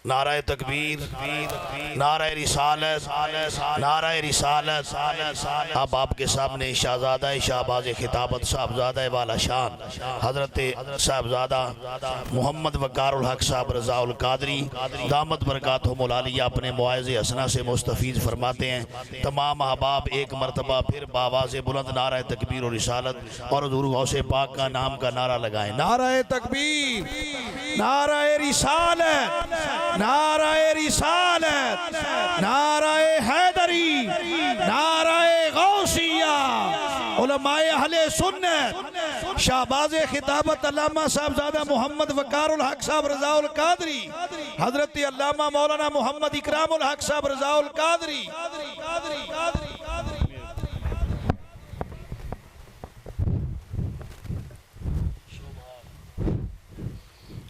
नाराए तकबीर, नाराए रिसालत, नाराए रिसालत। अब आपके सामने शहजादा शाहबाज खिताबत साहबजादा वाला शान हजरत साहबजादा मोहम्मद वक़ारुल हक साहब रज़ाउल कादरी दामत बरकातहुमुल आलिया अपने मुआज़े हसना से मुस्तफ़ीज़ फरमाते हैं। तमाम अहबाब एक मरतबा फिर बावाज़े बुलंद नाराए तकबीर और रिसालत और हुज़ूर गौसे पाक का नाम का नारा लगाएं। नाराए तकबीर, नाराए रिसालत, नाराए रिसालत, नाराए हैदरी, नाराए गौसिया। उलमाए अहले सुन्नत शाहबाज़े खिताबत अल्लामा साहबजादा मोहम्मद वक़ारुल हक साहब रज़ाउल कादरी हजरत अल्लामा मौलाना मोहम्मद इकरामुल हक साहब रज़ाउल कादरी।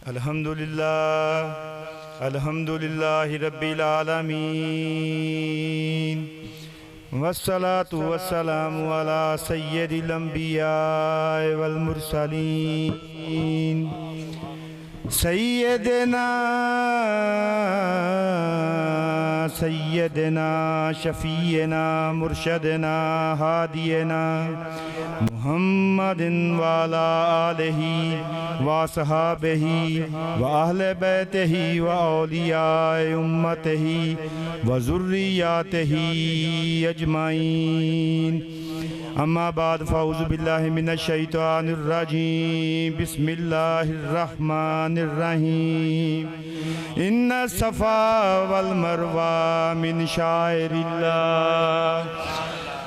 अल्हम्दुलिल्लाह अल्हम्दुलिल्लाहि रब्बिल आलमीन वस्सलातु वस्सलामु अला सय्यदिल अंबिया वल मुरसलीन सय्यदना सय्यदना शफीना मुर्शदना हादियना मुहम्मदिन वाला आलिही व सहाबिही व अहले बैतिही व औलियाए उम्मतिही व ज़ुर्रिय्यातिही अजमाइन। अम्मा बाद फ़ाऊज़ु बिल्लाहि मिनश शैतानिर रजीम बिस्मिल्लाहिर रहमानिर रहीम। इन्ना सफ़ा वल मरवा मिन शाइरिल्लाह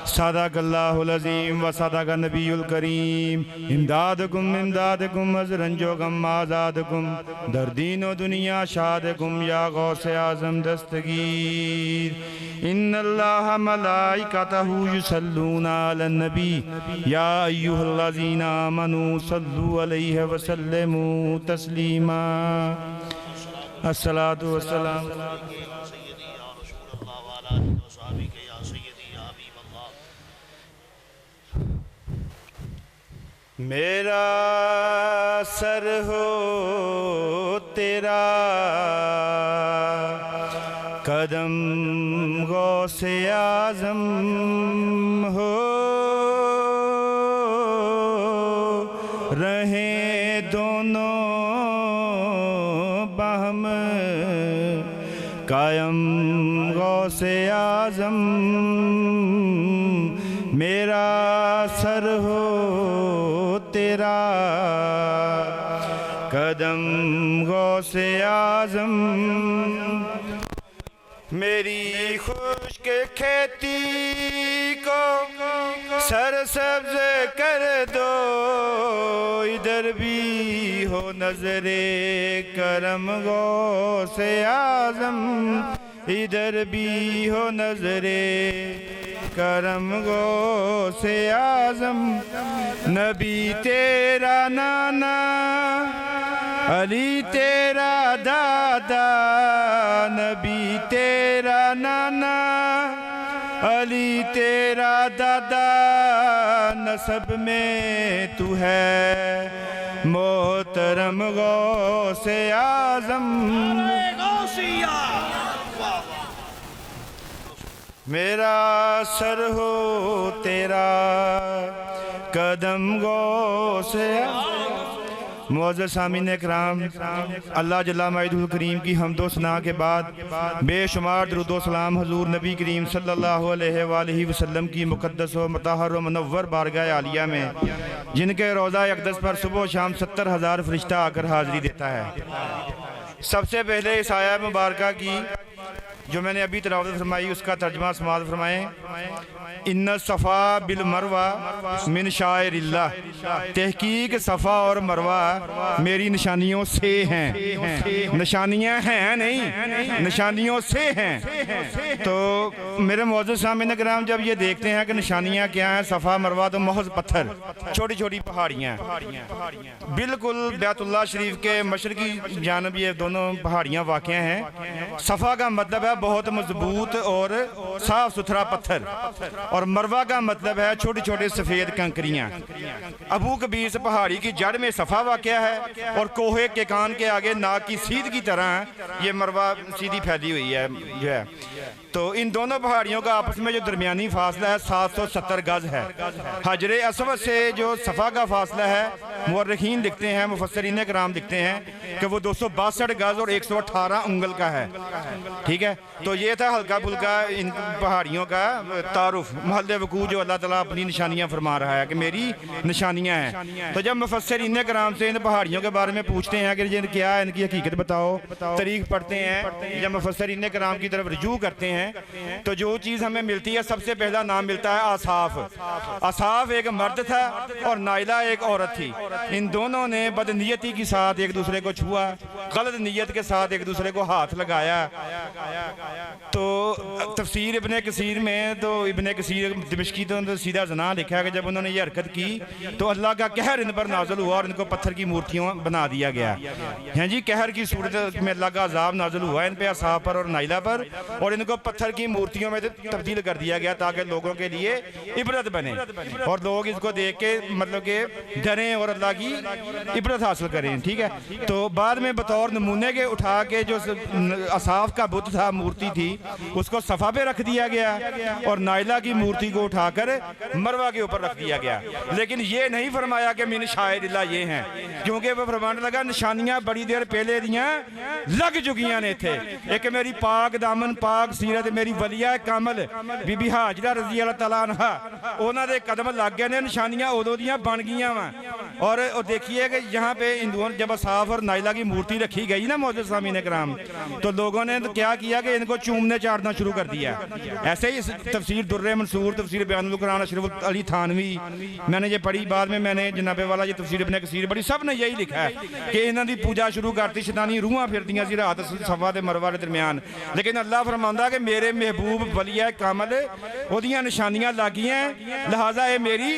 सदाकल्लाहुल अज़ीम व सदाक नबीयुल करीम। इमदादकुम इमदादकुम अज़रंजोगम आज़ादकुम दरदीनो दुनिया शादकुम या गौसे आज़म दस्तगीर। इन्नल्लाह मलाइकतहु युसल्लूना अलन नबी या अय्युहल्लज़ीना आमनू सल्लु अलैहि व सल्लिमू तस्लीमा। अस्सलातु वस्सलाम मेरा सर हो तेरा कदम गौसे आज़म हो रहे दोनों बाहम कायम गौसे आज़म। मेरा सर हो तेरा कदम गौसे आज़म। मेरी खुश्क खेती को सरसब्ज़ कर दो इधर भी हो नज़रे करम गौसे आज़म इधर भी हो नज़रे करम गौसे आज़म। नबी तेरा नाना अली तेरा दादा नबी तेरा नाना अली तेरा दादा नसब में तू है मोहतरम गौसे आज़म। मेरा सर हो तेरा कदम गौसे। मुअज़्ज़ज़ सामीन इकराम, अल्लाह जल्ला माइदुल करीम की हम्दो सना के बाद बेशुमार दरूद व सलाम हुज़ूर नबी करीम सल्लल्लाहु अलैहि वसल्लम की मुक़द्दस व मुतहहर व मुनव्वर बारगाह आलिया में जिनके रोज़ा अक़दस पर सुबह शाम 70,000 फरिश्ता आकर हाज़िरी देता है। सबसे पहले इस आया मुबारका की जो मैंने अभी तिलावत फरमाई उसका तर्जमा समाअत फरमाएं। इन्ना सफ़ा बिल मरवा मिन शाइरिल्लाह, तहकीक सफ़ा और मरवा मेरी निशानियों से हैं। निशानियां हैं नहीं, निशानियों से हैं। तो मेरे मौजूद सामईन किराम जब ये देखते हैं कि निशानियां क्या हैं, सफ़ा मरवा तो महज पत्थर, छोटी छोटी पहाड़ियाँ बिल्कुल बैतुल्लाह शरीफ के मशरकी जानब ये दोनों पहाड़ियाँ वाक़या हैं। सफ़ा का मतलब है बहुत मजबूत और साफ़ सुथरा पत्थर। और मरवा का मतलब है छोटी छोटी सफ़ेद कंकरियाँ। अबू कबीस पहाड़ी की जड़ में सफ़ा वाक़या है और कोहे के कान के आगे नाक की सीध की तरह ये मरवा सीधी फैली हुई है जो है। तो इन दोनों पहाड़ियों का आपस में जो दरमियानी फासला है 770 गज है। हजरे असवद से जो सफ़ा का फासला है मुअर्रिखीन लिखते हैं, मुफस्सिरीन कराम लिखते हैं कि वो 262 गज और 118 उंगल का है। ठीक है, तो ये था हल्का फुल्का इन पहाड़ियों का तारुफ महल वकूफ़ जो अल्लाह ताला अपनी निशानियाँ फरमा रहा है कि मेरी निशानियाँ हैं। तो जब मुफस्सिरीन कराम से इन पहाड़ियों के बारे में पूछते हैं कि ये क्या है, इनकी हकीकत बताओ, तारीख पढ़ते हैं, जब मुफस्सिरीन कराम की तरफ रुजू करते हैं तो जो चीज़ हमें मिलती है सबसे पहला नाम मिलता है आसाफ। आसाफ एक मर्द था और नाइला एक औरत थी। इन दोनों ने बदनीयती के साथ एक दूसरे को छुआ, गलत नीयत के साथ एक दूसरे को हाथ लगाया। तो तफसीर इब्ने कसीर में तो इब्ने कसीर दिमश्की तो सीधा जना लिखा है कि जब उन्होंने ये हरकत की तो अल्लाह का कहर इन पर नाजुल हुआ और इनको पत्थर की मूर्तियों बना दिया गया। हैं जी, कहर की सूरत में अल्लाह का अजाब नाजुल हुआ इन पे, आसाफ पर और नाइला पर, और इनको पत्थर की मूर्तियों में तब्दील कर दिया गया ताकि लोगों के लिए इबरत बने और लोग इसको देख के मतलब के डरें और अल्लाह की इबरत हासिल करें। ठीक है, तो बाद में बतौर नमूने के उठा के जो असाफ का बुत था, मूर्ति थी, उसको सफ़ा पे रख दिया गया और नाइला की मूर्ति को उठाकर मरवा के ऊपर रख दिया गया। लेकिन ये नहीं फरमाया कि मिन शायरिल्लाह ये हैं, क्योंकि वह फरमाने लगा निशानियाँ बड़ी देर पहले दियाँ लग चुकियाँ ने थे। एक मेरी पाक दामन पाक सीरत मेरी वलिया कामल बीबी हाजरा रजी अल्लाह तआला अन्हा उन्होंने दे कदम लग गए ने, निशानियाँ उदों दियां बन गईयां वा। और देखिए कि यहाँ पे हिंदुओं जब असाफ और नाइला की मूर्ति रखी गई ना मौजूद सामीन कराम, तो लोगों ने तो क्या किया कि इनको चूमने चाटना शुरू कर दिया। ऐसे ही तफसीर दुर्रे मंसूर, तफसीर बयानुल कुरान अशरफ अली थानवी मैंने ये पढ़ी, बाद में मैंने जनाबे वाला ये तफसीर इब्ने कसीर पढ़ी, सब ने यही लिखा है कि इन्हों की पूजा शुरू करती, शैतानी रूहां फिरदियां सी रात सफा ते मरवा के दरमियान। लेकिन अल्लाह फरमांदा कि मेरे महबूब वलिया कामल ओदियां निशानियां लागियां, लिहाजा ये मेरी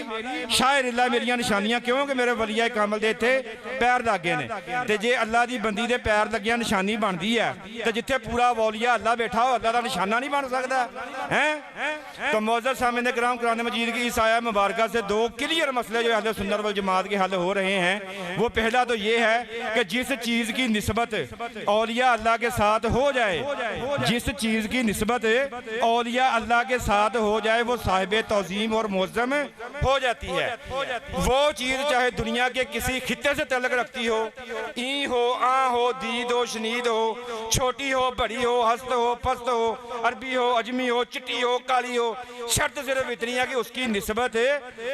शायरिल्लाह मेरियां निशानियां, क्यों कि मेरे वलिया कामल दे इत्थे पैर लागे ने। ते जे अल्लाह दी बंदी दे पैर लगियां निशानी बनती है तो जिथे पूरा वलिया अल्लाह बैठा हो अल्लाह का निशाना नहीं बन सकता है। तो मौजूद सामने कराम कुरान मजीद की इस आया मुबारक से दो क्लियर मसले जो अहले सुन्नत वल जमात के हल हो रहे हैं। वो पहला तो ये है कि जिस चीज़ की निस्बत औलिया अल्लाह के साथ हो जाए, जिस चीज़ की निस्बत औलिया अल्लाह के साथ हो जाए वो साहिब तौज़ीम और मुअज़्ज़म हो जाती है। वो चीज़ चाहे दुनिया के किसी खित्ते से तल्लुक़ रखती हो, ई हो, आ हो, दीद हो, शनीद हो, छोटी हो, बड़ी हो, हस्त हो, पस्त हो, अरबी हो, अजमी हो, चिट्टी हो, काली हो, शर्त सिर्फ इतनी है कि उसकी निस्बत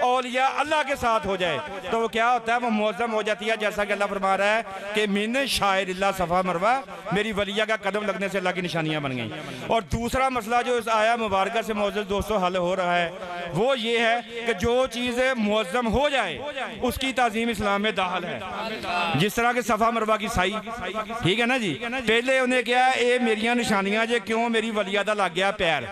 औलिया अल्लाह के साथ हो जाए तो वो क्या होता है, वो मुअज़्ज़म हो जाती है। जैसा कि अल्लाह फरमा रहा है कि मिन शायरिल्लाह सफ़ा मरवा, मेरी वलिया का कदम लगने से अल्लाह की निशानियाँ बन गई। और दूसरा मसला जो इस आया मुबारक से मौजूद दोस्तों हल हो रहा है वो ये है कि जो चीज़ मुअज़्ज़म हो जाए उसकी ताज़ीम इस्लाम में दाखिल है। जिस तरह के सफ़ा मरवा की साई, ठीक है ना जी, पहले उन्हें क्या ये मेरिया निशानियाँ जे क्यों मेरी वलिया का लग गया पैर,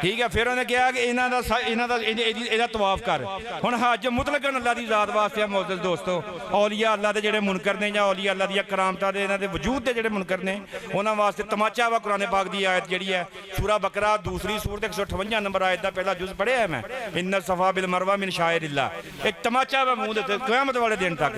ठीक है, फिर उन्हें कहा कि इन्हों तवाफ कर। हुण हज मुतलकन अल्लाह की ज़ात वास्ते मौजूद दोस्तों, औलिया अल्लाह के जिहड़े मुनकर ने या औलिया अल्लाह दी करामतां दे इन्हां दे वजूद के जिहड़े मुनकर ने उन्हां वास्ते तमाचा वा कुरान पाक दी आयत जिहड़ी है सूरा बकरा दूसरी सूरत 158 नंबर आयत दा पहला जुज़ पढ़िया है मैं, इन्ना सफ़ा बिल मरवा मिन शायरिल्लाह। एक तमाचा वा मुंह दे क़यामत वाले दिन तक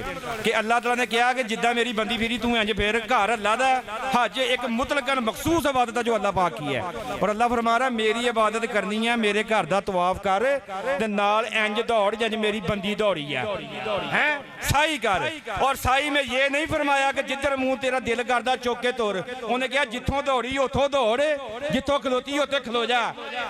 कि अल्लाह तआला ने कहा कि जिद्दां मेरी बंदी फिरी तू इंज फिर घर अल्लाह दा। हज एक मुतलकन मखसूस इबादत है जो अल्लाह पाक की है और अल्लाह फरमा रहा मेरी इबादत करनी है, मेरे घर दा तवाफ कर ते नाल इंज दौड़ जिंज मेरी बंदी दौड़ी है साई कर। और साई में ये नहीं फरमाया कि जिधर मुंह तेरा दिल करदा चुक के तुर, उन्हें कहा जिथों दौड़ी उथों दौड़, जिथों खलोती उत्थे खलो जा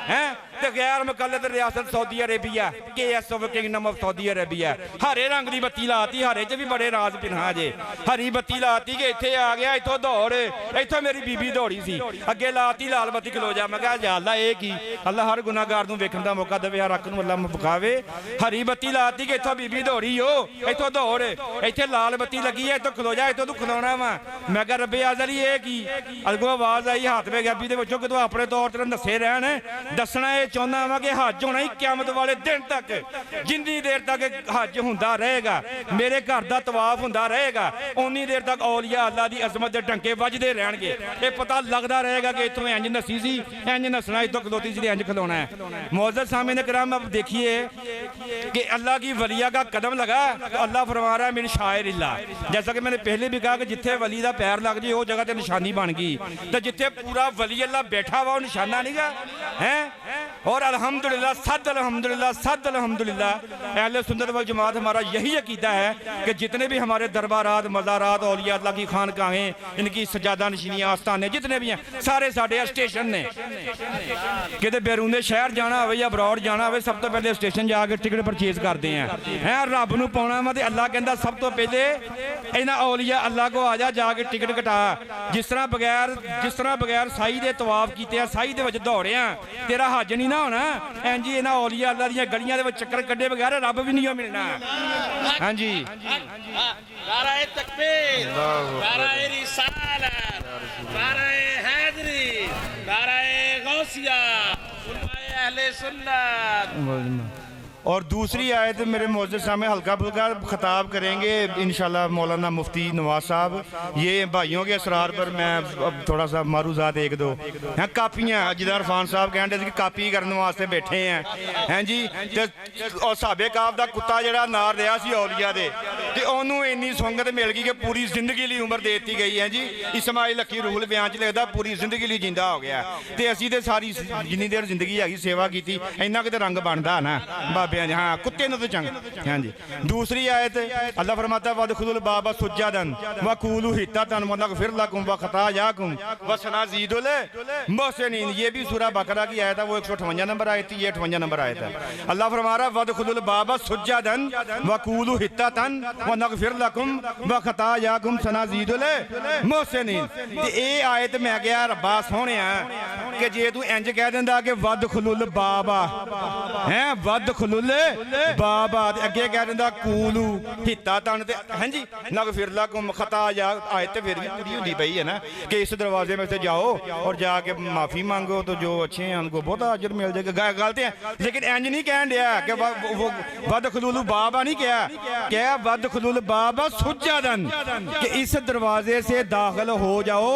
है। तो गैर मुकल्लद रियासत Saudi Arabia KSO kingdom of Saudi Arabia हरे रंग की बत्ती लाती, हरे च भी बड़े राज पिन्हा जे, हरी बत्ती लाती कि इत्थे आ गया, इथों दौड़, इथों मेरी बीबी दौड़ी सी, अगे लाती लाल बत्ती खलो जा। मैं कहा या अल्लाह ये की, अल्लाह हर गुनाहगार नूं वेखण दा मौका देवे, हर अख नूं अल्लाह मुखावे। हरी बत्ती लाती कि इथों बीबी दौड़ी हो, इथों दौड़, इत्थे लाल बत्ती लगी है, इथों खलो जा, इथों तू खलोना वा। मैं कहा रब्बे आज़री ये की, अगों आवाज़ आई हाथ में गैबी दे विचों कि तू अपने तौर ते दसे रहन, दसना ये चाहुंदा वा कि हज होना नहीं क़यामत वाले दिन तक जिन्नी देर तक हज हुंदा रहेगा मेरे घर दा तवाफ हुंदा रहेगा उन्नी देर तक औलिया अल्लाह दी अज़मत दे डंके वजदे रहणगे ये पता लगदा रहेगा कि इत्थों इंज नसी सी इंज नसना इत्थों खलोती सी इंज खलोना है। मौजूद सामने कराम अब देखिए कि अल्लाह की वलिया का कदम लगा तो अल्लाह फरमा रहा है मेरी शायर इल्लाह। जैसा कि मैंने पहले भी कहा कि जिथे वली का पैर लग जाए वो जगह ते निशानी बन गई तो जिथे पूरा वली अल्लाह बैठा हुआ वो निशाना नहीं गा है। और अल्हम्दुलिल्लाह सद अल्हम्दुलिल्लाह अहले सुन्नत वल जमात हमारा यही अकीदा है कि जितने भी हमारे दरबारात मज़ारात औलिया अल्लाह की खानकाहें इनकी सजादा नशीनियाँ आस्थाने जितने भी हैं सारे साढ़े स्टेशन ने किते बैरूने शहर जाना हो या अब्रॉड जाना हो सब तो पहले स्टेशन जाके टिकट परचेज करते हैं रब नूं पाउणा वा ते अल्लाह कहंदा सब तो पहले इन्हां औलिया अल्लाह को आ जा जाके टिकट कटा। जिस तरह बगैर साई दे तवाफ कीते साई दे विच दौड़िया तेरा हज नहीं ना होना इंज ही इन्हां औलिया अल्लाह दीयां गलियां दे विच चक्कर कड्डे बगैर रब भी नहीं मिलना। हाँ जी नाराए तकबीर नाराए रिसालत नाराए हैदरी नाराए गौसिया उलमाए अहले सुन्नत। और दूसरी आयत मेरे मौजूद सामने हल्का फुल्का खिताब करेंगे इंशाल्लाह मौलाना मुफ्ती नवाज साहब। ये भाइयों के असरार पर मैं अब थोड़ा सा मारूजात एक दो हैं कापियाँ जिदा इरफान साहब कहते कि कापी करने वास्ते बैठे हैं जी। और साबे काब का कुत्ता जरा नार रहा सी औलिया दे ते ओनू इन्नी सुंगत मिल गई कि पूरी जिंदगी लिए उम्र दे दी गई है जी। इस्माइल लकी रूहुल बयान च लिखदा पूरी जिंदगी लिए जिंदा हो गया ते असीं ते सारी जिन्नी देर जिंदगी हैगी सेवा की इन्ना किते रंग बनदा ना बाबे हाँ कुत्ते ने तो चंग। हाँ जी दूसरी आयत अल्लाह फरमाता है वदखुलुल बाबा सुज्जदन वकूलू हित्ततन वनगफिर लकुम वखतायाकुम वसनज़ीदुल मुहसिनीन। ये भी सूरह बकरा की आयत है वो 158 नंबर आयत थी ये 58 नंबर आयत है। अल्लाह फरमा रहा है वदखुलुल बाबा सुज्जदन वकूलू हित्ततन वनगफिर लकुम वखतायाकुम सनज़ीदुल मुहसिनीन। ते ये आयत मैं गया रब्बा सोहणिया कि जे तू इंज कह दिंदा कि वदखुलुल बाबा हैं वदखुलुल बाबा अगे कह दिंदा कूलू हिता तन ते हां जी नगफिर लकुम खताया आयत ते फिर भी पूरी होंदी पई है ना कि इस दरवाजे में से जाओ और जाके माफी मांगो तो जो अच्छे हैं उनको बहुत अजर मिल जाएगा। गलत है लेकिन इंज नहीं कह दिया कि वो वदखुलुल बाबा नहीं क्या वदखुलुल बाबा सुज्जदन कि इस दरवाजे से दाखिल हो जाओ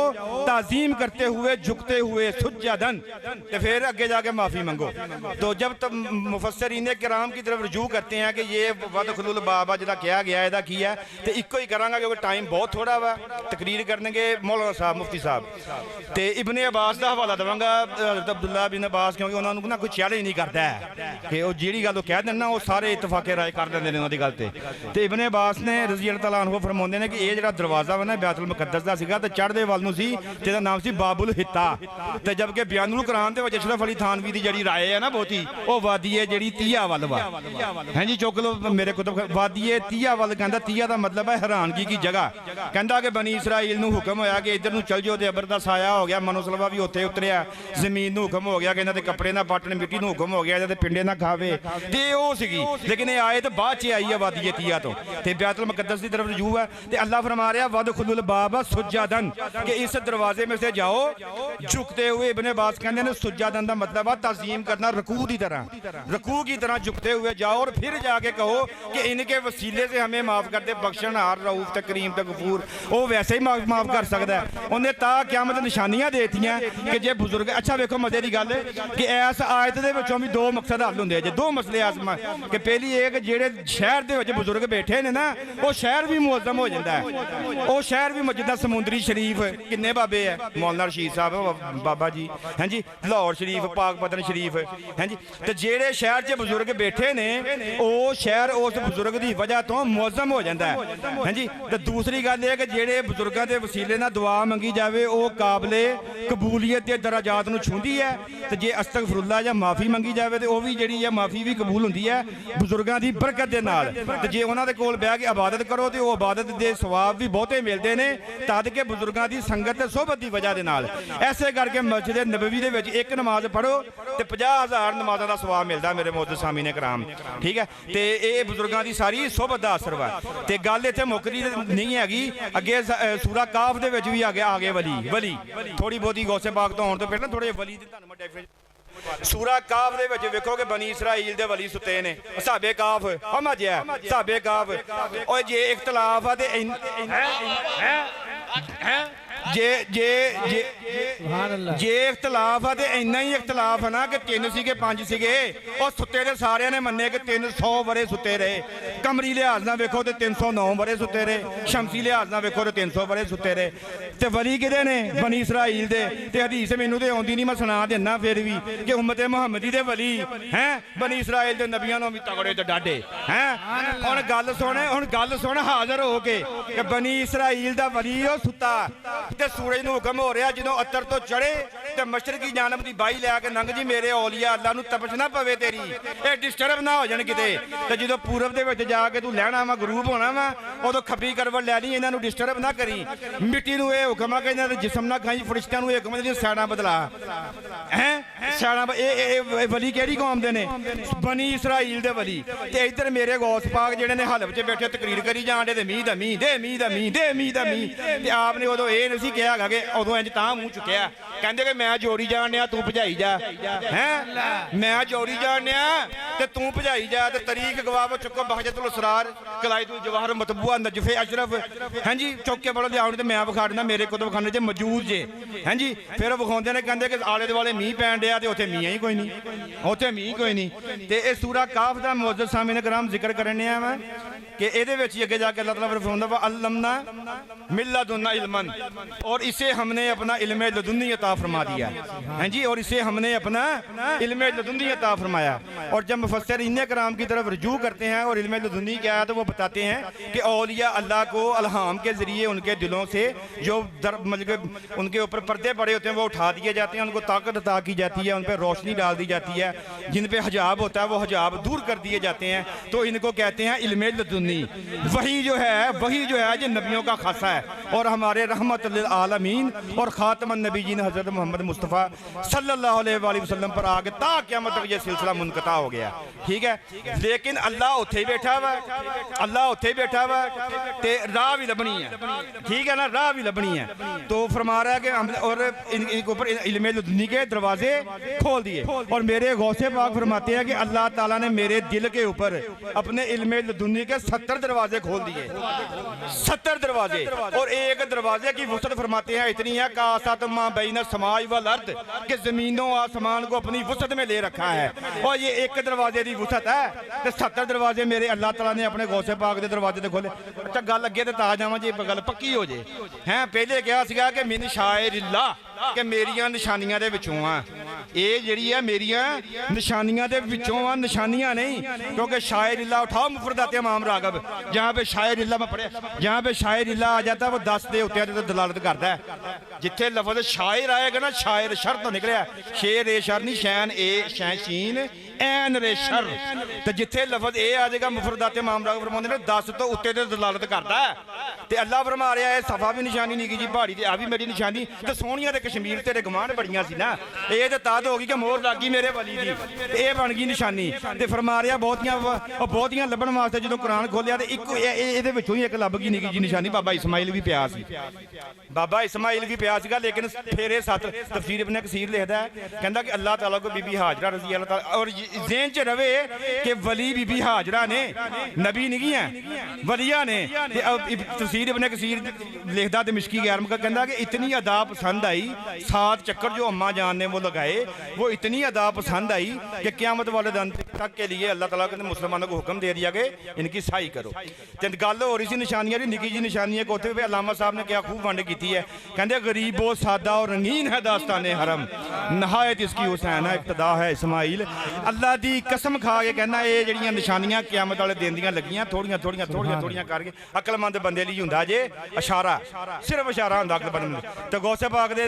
ताजीम करते हुए झुकते हुए सुज्जदन ते फिर अगे जाके माफी मांगो। तो जब तक मुफस्सिरीन किराम की तरफ रजू करते हैं कि ये वदखुलुल बाबा जिहड़ा कहा गया है की है तो इको ही करांगा क्योंकि टाइम बहुत थोड़ा वा। तकरीर करने मौलाना साहब मुफ्ती साहब तो इब्ने अब्बास का हवाला देवांगा अब्दुल्ला बिन अब्बास क्योंकि उन्होंने ना कोई चैलेंज नहीं करता है कि वो जिहड़ी गल कह देना वो सारे इतफाके राय कर देंगे उन्होंने गल ते इब्ने अब्बास ने रज़ी अल्लाह तआला अन्हु फरमाते हैं कि ये जिहड़ा दरवाजा वा ना बैतुल मुकद्दस का सीगा ते चढ़दे वल नूं सी जिहदा नाम सी बाबुल हित्ता ते जबकि बयानुल कुरान दे विच अशरफ अली थानवी दी जिहड़ी राय है ना बहुती वो वादी है जिहड़ी तिया वल वा हैं जी चुक लो मेरे कुतुब वादी तिया वल कहंदा तिया दा मतलब है हैरानगी की जगह कहंदा कि बनी इसराइल नूं हुक्म होया कि इधर नूं चल जाओ ते अबर दा साया हो गया मनुसलवा भी उत्थे उतरिया जमीन नूं हुक्म हो गया कि इन्हां दे कपड़े ना पाटण मिट्टी नूं हुक्म हो गया ते पिंडे ना खावे ते ओ सीगी लेकिन ये आयत बाद च आई है वादी तिया तो ते बैतुल मुकद्दस की तरफ रजू है ते अल्लाह फरमा रहा वदखुलुल बाबा सुज्जदन कि इस दरवाजे में से जाओ झुकते हुए। इब्ने अब्बास कहंदे ने सुज्जदन दा मतलब है ताज़ीम करना रकू की तरह झुकते हुए जाओ और फिर जाके कहो कि इनके वसीले से हमें माफ कर दे बख्शनहार रऊफ ते करीम ते गफूर वो वैसे ही माफ कर सकता है उन्हें ता क़यामत निशानियां देतियां कि जे बुजुर्ग। अच्छा वेखो मजे की गल कि इस आयत दे विचों भी दो मकसद हल होंदे जे दो मसले आसमा कि पहली एक जेड़े शहर दे विच बुजुर्ग बैठे ने ना वो शहर भी मुअज़्ज़म हो जाता है वो शहर भी मस्जिद समुंदरी शरीफ किन्ने बाबे है मौलाना रशीद साहब बाबा जी हैं जी लाहौर शरीफ पाकपतन शरीफ हैं जी तो जेड़े शहर च बुजुर्ग बैठे ने वो शहर उस बुजुर्ग की वजह तो मुअज़्ज़म हो जाता है जी। तो दूसरी गल है कि जेड़े बुजुर्गों के वसीले ना दुआ मंगी जाए वो काबिले कबूलीयत के दराजात नूं छूंदी है तो जे अस्तगफिरुल्लाह या माफ़ी मंगी जाए तो वह भी जी है माफ़ी भी कबूल होंदी है बुजुर्गों की बरकत के नाल। तो जे उन्होंने कोल बह के इबादत करो तो इबादत के सवाब भी बहुते मिलते हैं तद के बुजुर्गों की संगत सोहबत की वजह के नाल। ऐसे करके मस्जिद नबवी दे विच एक नमाज पढ़ो तो 50,000 नमाज़ों का सवाब मिलता मेरे मोहतरम सामीने कराम। ठीक है तो ये बुजुर्गों की सारी सोहबत का असर वा तो गल इत्थे मुकदी नहीं हैगी। अगे सूरा काफ दे विच भी आगे वली थोड़ी बहुती गौसे पाक तो आने तो पहले थोड़े वली सूरा काफ दे विच वेखो कि बनी इसराइल दे वली सुते ने साहबे काफ समझिया साहबे काफ ओए जे इख्तलाफ आ ते हैं जे जे जे जे इख्तलाफ है तो इन्ना ही इख्तलाफ है ना कि 3 सीगे 5 सीगे और सुते दे सारे ने मन्ने कि 300 बरे सुते रहे कमरी लिहाज ना वेखो तो 309 बरे सुते रहे शमसी लिहाज ना वेखो तो 300 बरे सुते रहे ते वली किहदे ने बनी इसराइल दे ते हदीस मैनू ते आउंदी नहीं मैं सुना देना फिर भी कि उम्मत मुहम्मदी दे वली हैं बनी इसराइल दे नबियां नूं भी तगड़े ते डाडे हैं हुण गल सुन हाज़र हो के कि बनी इसराइल दा वली ओ सुता ते सूरज नूं हुक्म हो रहा जदों अतर तो चढ़े ते मशरकी जानब दी बाई लैके लंघ जी मेरे औलिया अल्लाह नूं तपश ना पवे तेरी ये डिस्टर्ब ना हो जाण किते ते जदों पूरब दे विच जाके तूं लहणा वा गरूब होना वा उदों खब्बी करवट लैनी इन्हां नूं डिस्टर्ब ना करी मिट्टी नूं ये हुक्म आ कि इन्हां दे जिस्म ना खाई फरिश्तियां नूं हुक्म दी सैना बदला हैं सैना ए वली किहड़ी कौम दे ने बनी इसराइल दे वली ते इधर मेरे गौस पाक जिहड़े ने हलफ च बैठे तकरीर करी जाण दे मींह दा मींह दे मींह दा मींह दे मींह दा मींह ते आपने उदों ये नहीं किहा गा कि उदों इंज तां मूंह चुकिया कहंदे कि मैं जोड़ी जाणिया तू भजाई जा हैं मैं जोड़ी जाणिया ते तू भजाई जा ते तरीक गवाह चुको बहजतुल असरार कलाइदुल जवाहर मतबूआ नजफे अशरफ हैं जी चुक के बड़ो लियाउण ते मैं विखा देना मेरे कुतुबखाने च मौजूद जे हैं जी फिर विखाउंदे ने कहंदे कि आले दुआले मींह पैण डिया ते उत्थे मींह ही कोई नहीं उत्थे मींह कोई नहीं ते इह सूरा काफ दा मुअज्जज़ सामीन कराम जिक्र करने आ मैं कि इहदे विच अगे जाके अल्लाह ताला फरमाउंदा वा अल्लमना मिल्लदुन्ना इल्मन और इसे हमने अपना इल्म लदुन्नी अता फरमा दिया हैं जी और इसे हमने अपना इल्म लदुन्नी अता फरमाया और जब मुफस्सिर इन्ने कराम की तरफ रुजू करते हैं और इल्म लदुन्नी क्या है तो वो बताते हैं कि औलिया अल्लाह को अलहाम के ज़रिए उनके दिलों से जो मतलब उनके ऊपर पर्दे पड़े होते हैं वो उठा दिए जाते हैं उनको ताकत अता की जाती है उन पर रोशनी डाल दी जाती है जिन पे हजाब होता है वो हजाब दूर कर दिए जाते हैं तो इनको कहते हैं इल्म लदुन्नी वही जो है जो नबियों का खासा है और हमारे रहमत लिल आलमीन और खातमन नबीयीन हज़रत मोहम्मद मुस्तफ़ा सल्लल्लाहु अलैहि वसल्लम पर आगे ता क़यामत तक ये सिलसिला मुनक़ता हो गया ठीक है लेकिन अल्लाह उत्थे बैठा हुआ ते राह भी लभनी है ठीक है ना राह भी लभनी है तो फरमा रहा है कि और इनके ऊपर इल्म लदुन्नी के दरवाजे खोल दिए और मेरे गौसे पाक फरमाते हैं कि अल्लाह ताला ने मेरे दिल के ऊपर अपने इल्म लदुन्नी के 70 दरवाजे खोल दिए 70 दरवाजे और एक दरवाजे की वुसअत फरमाते हैं इतनी है कासात मा बैन समाई वल अर्द कि जमीनों आसमान को अपनी वुसअत में ले रखा है और ये एक दरवाजे की वुसअत है तो 70 दरवाजे मेरे अल्लाह ताला ने अपने गौसे पाक के दरवाजे ते खोले अच्छा गल अगे ते ता जावां जी गल पक्की हो जे हैं पहले कहा सीगा कि मिन शायरिल्लाह कि मेरियां निशानियां दे विचों आ ये जिहड़ी है मेरियां निशानियां दे विचों आ निशानियां नहीं क्योंकि शायरिल्लाह उठाओ मुफरदात इमाम रागब जहाँ पे शायरिल्लाह मैं पढ़िया जहाँ पे शायरिल्लाह आ जाता है वो 10 दे उत्ते तो दलालत करता है जिथे लफ्ज़ शायर आएगा ना शायर शर तो निकलिया शेर ए शर नहीं शैन ए शैशीन ऐन रे शर तो जिथे लफ्ज़ ए आ जाएगा मुफरदात इमाम रागब फरमाते हैं 10 तो उत्ते तो दलालत करता है ते अल्लाह फरमा रहा है सफा भी निशानी निकी जी पहाड़ी ते आ भी मेरी निशानी ते सोहनिया ते कश्मीर तेरे गवांढ बड़ियां सी ना ये ते ताद हो गई कि मोहर लग गई मेरे वली दी ते ये बन गई निशानी ते फरमा रहा बहुतियां लभण वास्ते जो कुरान खोलिया ते एक इहदे विचों ही एक लभ गई निकी जी निशानी बाबा इस्माइल भी पिया सी बाबा इस्माइल भी पिया सीगा लेकिन फिर ये 7 तफसीर इब्न कसीर लिखदा है कहंदा कि अल्लाह ताला को बीबी हाजरा रज़ी अल्लाह ताला और ज़हन च रवे कि वली बीबी हाजरा ने नबी नहीं है वलिया ने तफसीर इब्न कसीर लिखदा ते मिश्की गैरम का कहंदा कि इतनी अदा पसंद आई 7 चक्कर जो अम्मा जान ने वो लगाए वो इतनी अदा पसंद आई कि क़यामत वाले दिन तक के लिए अल्लाह ताला ने मुसलमानों को हुक्म दे दिया कि इनकी सहाई करो ते गल हो रही सी निशानियां दी निकी जी निशानियां को उत्थे अल्लामा साहब ने क्या खूब वंड की है कहंदे गरीब वो सादा और रंगीन है दास्ताने हरम नहायत इसकी हुसैन है इब्तदा है इस्माइल अल्लाह दी कसम खा के कहना ये जड़ियां निशानियां क़यामत वाले दिन दियां लगियां थोड़ियां करके अकलमंद बंदे लिए हुंदा जे इशारा सिर्फ इशारा हुंदा अकलमंद ते गौसे पाक दे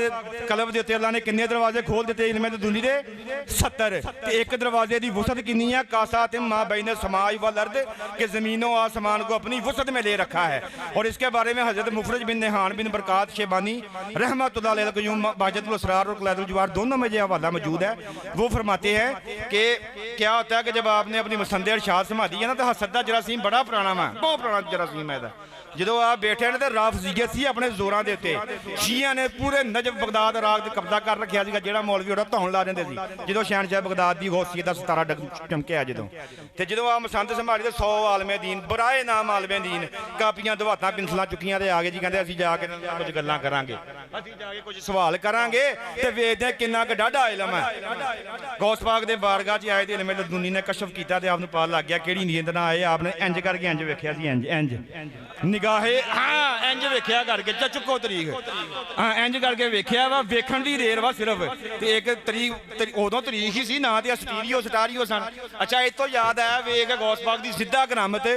कलब दे उत्ते अल्लाह ने किन्ने दरवाजे खोल दिते इल्म लदुन्नी दे 70 ते एक दरवाजे दी वुसअत कितनी है कासात मा बैन समाई वल अर्द कि ज़मीनों आसमान को अपनी वुसअत में ले रखा है और इसके बारे में हज़रत मुफरज बिन निहान बिन बरकात शेबानी रहमतुल्लाह अलैह क़य्यूम बाजतुल असरार और कलाइदुल जवाहर दोनों में जो हवाला मौजूद है वो फरमाते हैं कि क्या होता है कि जब आपने अपनी मसंद इरशाद समाधी है ना तो हसद दा जरासीम बड़ा पुराना है बहुत पुराना जरासीम है ਜਦੋਂ ਆ ਬੈਠੇ ਨੇ ਤੇ ਰਾਫਜ਼ੀਅਤ ਸੀ ਆਪਣੇ ਜ਼ੋਰਾਂ ਦੇ ਉੱਤੇ ਸ਼ੀਆ ਨੇ ਪੂਰੇ ਨਜਫ ਬਗਦਾਦ ਇਰਾਕ ਤੇ ਕਬਜ਼ਾ ਕਰ ਰੱਖਿਆ ਸੀਗਾ ਜਿਹੜਾ ਮੌਲਵੀ ਉਹਦਾ ਧੌਣ ਲਾ ਦਿੰਦੇ ਸੀ ਜਦੋਂ ਸ਼ਹਿਨशाह ਬਗਦਾਦ ਦੀ ਗੌਸੀਅਤ ਦਾ ਸਿਤਾਰਾ ਚਮਕਿਆ ਜਦੋਂ ਤੇ ਜਦੋਂ ਆ ਮਸੰਦ ਸੰਭਾਲੀ ਤੇ 100 ਆਲਮੇ ਦੀਨ ਬਰਾਏ ਨਾਮ ਆਲਮੇ ਦੀਨ ਕਾਪੀਆਂ ਦਵਾਤਾਂ ਪਿੰਸਲਾਂ ਚੁੱਕੀਆਂ ਤੇ ਆ ਗਏ ਜੀ ਕਹਿੰਦੇ ਅਸੀਂ ਜਾ ਕੇ ਕੁਝ ਗੱਲਾਂ ਕਰਾਂਗੇ ਅਸੀਂ ਜਾ ਕੇ ਕੁਝ ਸਵਾਲ ਕਰਾਂਗੇ ਤੇ ਵੇਖਦੇ ਕਿੰਨਾ ਕੁ ਡਾਢਾ ਇਲਮ ਹੈ ਗੌਸ ਪਾਕ ਦੇ ਬਾਰਗਾਹ 'ਚ ਆਏ ਤੇ ਇਲਮ ਲਦੁਨੀ ਨੇ ਕਸ਼ਫ ਕੀਤਾ ਤੇ ਆਪ ਨੂੰ ਪਤਾ ਲੱਗ ਗਿਆ ਕਿਹੜੀ ਨੀਂਦ ਨਾਲ ਆਏ ਆਪਨੇ ਇੰਜ ਕਰਕੇ ਇੰਜ ਵੇਖਿਆ ਸੀ ਇੰਜ ਨਿਗਾਹੇ ਹਾਂ ਇੰਜ ਵੇਖਿਆ ਕਰਕੇ ਚੁੱਕੋ ਤਰੀਕ ਹਾਂ ਇੰਜ ਕਰਕੇ ਵੇਖਿਆ ਵਾ ਵੇਖਣ ਦੀ ਰੇਰ ਵਾ ਸਿਰਫ ਤੇ ਇੱਕ ਤਰੀਕ ਉਦੋਂ ਤਰੀਕ ਹੀ ਸੀ ਨਾ ਤੇ ਸਟਾਰੀਓ ਸਨ ਅੱਛਾ ਇਹ ਤੋਂ ਯਾਦ ਆਇਆ ਵੇਖ ਗੌਸ ਪਾਕ ਦੀ ਸਿੱਧਾ ਕਰਾਮਤ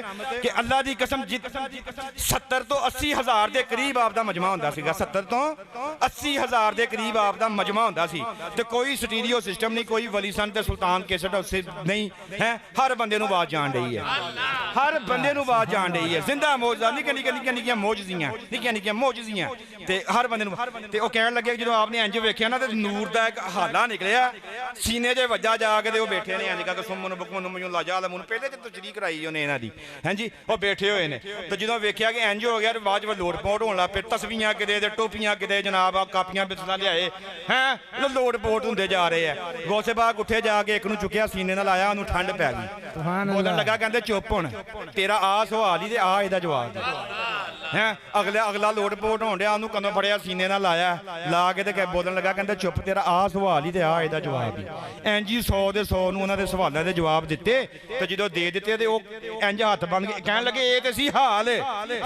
ਕਿ ਅੱਲਾ ਦੀ ਕਸਮ 70 ਤੋਂ 80 ਹਜ਼ਾਰ ਦੇ ਕਰੀਬ ਆਪ ਦਾ ਮਜਮਾ ਹੁੰਦਾ ਸੀਗਾ 70 ਤੋਂ 80 ਹਜ਼ਾਰ ਦੇ ਕਰੀਬ ਆਪ ਦਾ ਮਜਮਾ ਹੁੰਦਾ ਸੀ ਤੇ ਕੋਈ ਸਟੀਰੀਓ ਸਿਸਟਮ ਨਹੀਂ ਕੋਈ ਵਲੀ ਸਨ ਤੇ ਸੁਲਤਾਨ ਕੇਸਟ ਉਸੇ ਨਹੀਂ ਹੈ ਹਰ ਬੰਦੇ ਨੂੰ ਆਵਾਜ਼ ਜਾਣ ਰਹੀ ਹੈ ਹਰ ਬੰਦੇ ਨੂੰ ਆਵਾਜ਼ ਜਾਣ ਰਹੀ ਹੈ ਜ਼ਿੰਦਾ ਮੌਜਜ਼ਾ ਨਿੱਕੀਆਂ ਮੌਜਜ਼ੀਆਂ ਤੇ ਹਰ ਬੰਦੇ ਨੂੰ ਤੇ ਉਹ ਕਹਿਣ ਲੱਗੇ ਜਦੋਂ ਆਪਨੇ ਇੰਜ ਵੇਖਿਆ ਨਾ ਤੇ ਨੂਰ ਦਾ ਇੱਕ ਹਾਲਾ ਨਿਕਲਿਆ ਸੀਨੇ 'ਚ ਵੱਜਾ ਜਾ ਕੇ ਤੇ ਉਹ ਬੈਠੇ ਨੇ ਇੰਜ ਕਰਕੇ ਸੁਮਨ ਬਕਮਨ ਮੈਨੂੰ ਲਾਜਾ ਲਮਨ ਪਹਿਲੇ ਤੇ ਤਜਰੀਕ ਕਰਾਈ ਉਹਨੇ ਇਹਨਾਂ ਦੀ ਹਾਂਜੀ ਉਹ ਬੈਠੇ ਹੋਏ ਨੇ ਤੇ ਜਦੋਂ ਵੇਖਿਆ ਕਿ ਇੰਜ ਹੋ ਗਿਆ ਤੇ ਬਾਅਦ 'ਚ ਲੋਡ ਪੋਟ ਹੋਣ ਲੱਗ ਪਏ ਤਸਵੀਆਂ ਕਿਤੇ ਤੇ ਟੋਪੀਆਂ ਕਿਤੇ ਜਨਾਬ ਆ ਕਾਪੀਆਂ ਬਿਸਲਾਂ ਲਿਆਏ ਹੈਂ ਲੋਡ ਪੋਟ ਹੁੰਦੇ ਜਾ ਰਹੇ ਆ ਗੌਸੇ ਬਾਗ ਉੱਠੇ ਜਾ ਕੇ ਇੱਕ ਨੂੰ ਚੁੱਕਿਆ ਸੀਨੇ ਨਾਲ ਆਇਆ ਉਹਨੂੰ ਠੰਡ ਪੈ ਗਈ ਬੋਲਣ ਲੱਗਾ ਕਹਿੰਦੇ ਚੁੱਪ ਹੁਣ ਤੇਰਾ ਆ ਸਵਾਲ ਹੀ ਤੇ ਆ ਇਹਦਾ ਜਵਾਬ ਹੈ ਅਗਲਾ ਲੋਡ ਪੋਟ ਹੋਣ ਡਿਆ ਉਹਨੂੰ ਕਦੋਂ ਫੜਿਆ ਸੀਨੇ ਨਾਲ ਲਾਇਆ ਲਾ ਕੇ ਤੇ ਬੋਲਣ ਲੱਗਾ ਕਹਿੰਦੇ ਚੁੱਪ ਤੇਰਾ ਆ ਸਵਾਲ ਹੀ ਤੇ ਆ ਇਹਦਾ ਜਵਾਬ ਹੀ ਇੰਜ ਹੀ 100 ਦੇ 100 ਨੂੰ ਉਹਨਾਂ ਦੇ ਸਵਾਲਾਂ ਦੇ ਜਵਾਬ ਦਿੱਤੇ ਤੇ ਜਦੋਂ ਦੇ ਦਿੱਤੇ ਤੇ ਉਹ ਇੰਜ ਹੱਥ ਬੰਨ ਕੇ ਕਹਿਣ ਲੱਗੇ ਇਹ ਤੇ ਸੀ ਹਾਲ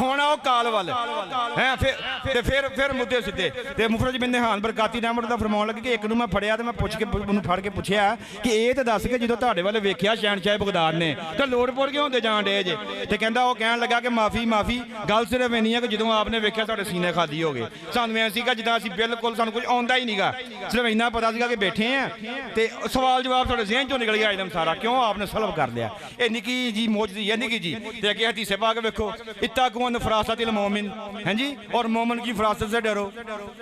ਹੁਣ ਆਓ ਕਾਲ ਵੱਲ ਹੈ ਫਿਰ ਮੁੱਦੇ ਸਿੱਧੇ ਤੇ ਮੁਫਰਜ ਬਿਨ ਨਿਹਾਨ ਬਰਕਾਤੀ ਰਹਿਮਤ ਦਾ ਫਰਮਾਉਣ ਲੱਗੇ ਕਿ ਇੱਕ ਨੂੰ ਮੈਂ ਫੜਿਆ ਤੇ ਮੈਂ ਪੁੱਛ ਕੇ ਉਹਨੂੰ ਫੜ ਕੇ ਪੁੱਛਿਆ ਕਿ ਇਹ ਤੇ ਦੱਸ ਕੇ ਜਦੋਂ ਤੁਹਾਡੇ ਵੱਲ ਵੇਖਿਆ ਸ਼ਹਿਨशाह ਬਗਦਾਦ ਨੇ ਤੇ ਲੋੜਪੁਰ ਕਿਉਂ ਹੁੰਦੇ ਜਾਣ ਡੇ ਜੇ ਤੇ ਕਹਿੰਦਾ ਉਹ ਕਹਿਣ ਲੱਗਾ ਕਿ ਮਾਫੀ ਗੱਲ ਸਿਰਫ ਇੰਨੀ ਹੈ ਕਿ ਜਦੋਂ ਆਪਨੇ ਵੇਖਿਆ ਤੁਹਾਡੇ ਸੀਨੇ ਖਾਲੀ ਹੋ ਗਏ ਸਾਨੂੰ ਐਂ ਸੀਗਾ ਜਿੱਦਾਂ ਅਸੀਂ ਬਿਲਕੁਲ ਸਾਨੂੰ ਕੁਝ ਆਉਂਦਾ ਹੀ ਨਹੀਂਗਾ ਸਿਰਫ ਇੰਨਾ ਪਤਾ ਸੀਗਾ ਕਿ ਬੈਠੇ ਆ ਤੇ ਸਵਾਲ ਜਵਾਬ ਤੁਹਾਡੇ ਜ਼ਿਹਨ ਚੋਂ ਨਿਕਲ ਗਿਆ ਇੱਕਦਮ ਸਾਰਾ ਕਿਉਂ ਆਪਨੇ ਸਲਬ ਕਰ ਲਿਆ ਇਹ ਨਿੱਕੀ ਜੀ ਮੌਜਜ਼ੀ ਹੈ ਨਿੱਕੀ ਜੀ ਤੇ ਅੱਗੇ ਹਦੀਸੇ ਪਾ ਕੇ ਵੇਖੋ ਇत्ताकुन फरासतिल मोमिन हैं जी और मोमिन की फरासत से डरो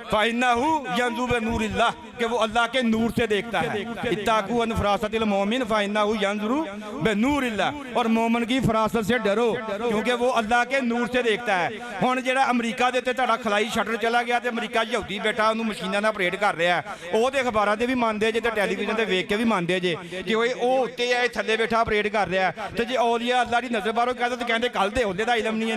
फ़इन्नहु यंज़ुरु बिनूरिल्लाह कि वो अल्लाह के नूर से देखता है इत्ताकुन फरासतिल मोमिन फ़इन्नहु यंज़ुरु बिनूरिल्लाह और मोमिन की फरासत से डरो क्योंकि वो अल्लाह के नूर से देखता है हुण जिहड़ा अमरीका दे उत्ते तुहाडा खलाई शटर चला गया ते अमरीका यहूदी बैठा उहनूं मशीनां नाल ऑपरेट कर रहा है वो ते अखबारां ते भी मानदे जे ते टैलीविजन ते वेख के भी मानदे जे कि ओए उत्ते है थल्ले बैठा ऑपरेट कर रहा है ते जे औलिया अल्लाह दी नज़र बाहरों कहदे ते कहंदे कल दे ओले दा इलम नहीं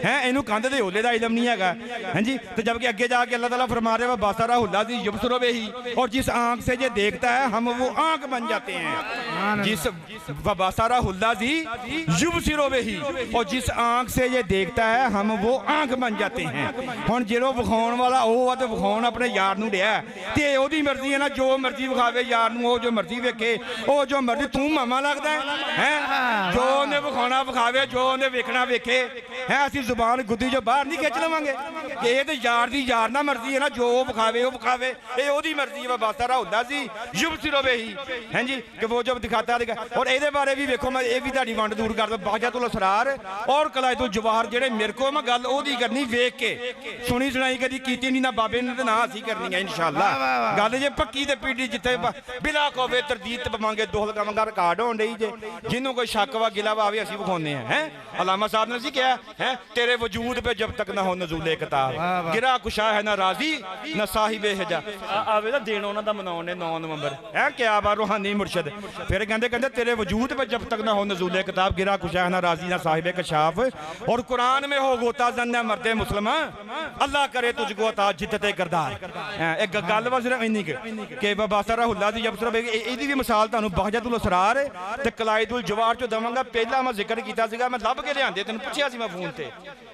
है इनू कंध दे ओले दा इलम नहीं है हैं जी तो जबकि अगे जाके अल्लाह ताला फरमा रहे हैं बासारा हुल्ला दी युबसरो बेही और जिस आंख से ये देखता है हम वो आंख बन जाते हैं जिस बासारा हुल्ला दी युबसरो बेही और जिस आंख से ये देखता है हम वो आंख बन जाते हैं हुण जेरो विखाउण वाला वो ते विखाउण अपने यार नू दिया ते ओदी मर्जी है ना जो मर्जी विखावे यार नू जो मर्जी वेखे ओ जो मर्जी तू मामा लगदा है जो ने विखाउणा विखावे जो ने वेखना वेखे है असं जुबान गुद्दी जो बाहर नहीं खिंच लवांगे कि ये तो यार दी यार ना मर्जी है ना जो विखावे वो विखावे ये ओदी मर्जी है बासारा हुंदा सी युबसिरो बेही हैं जी कि वो जो दिखाता और ये बारे भी वेखो मैं ये भी तुहाडी वंड दूर कर दो बाजातुल असरार और कलायतुल जवाहर जेहड़े मेरे को मैं गल ओदी करनी वेख के सुनी सुनाई कदी कीती नहीं ना बाबे ने ना असीं करनी है इंशाअल्लाह गल जे पक्की ते पीढ़ी जिथे बिना कोवे तरदीद पवांगे दोहल कामगा रिकॉर्ड होण डई जे जिन्हों कोई शक वा गिला वा आवे असीं विखाउने हैं अलामा साहब ने क्या है तेरे वजूद पे जब तक ना हो नज़ूले किताब गिरा कुशा है ना राजी ना साहिबे हिजा आवे दा दिन उन्हां दा मनाउने 9 नवंबर है क्या बा रूहानी मुर्शिद फिर कहंदे तेरे वजूद पे जब तक ना हो नज़ूले किताब गिरा कुशा है ना राजी ना साहिबे कशाफ और कुरान में हो गोता जन्ना मर्दे मुसलमान अल्लाह करे तुझको अता जिद्दते करदार एक गल वा सिर्फ इन्नी कि बासारा हुल्ला दी जब सिर्फ इहदी भी मिसाल तुहानूं बाहजतुल असरार ते कलायतुल जवाहर चो दवांगा पहला मैं जिक्र कीता सीगा मैं लभ के लिआंदे तैनूं पुछिया सी मैं फोन ते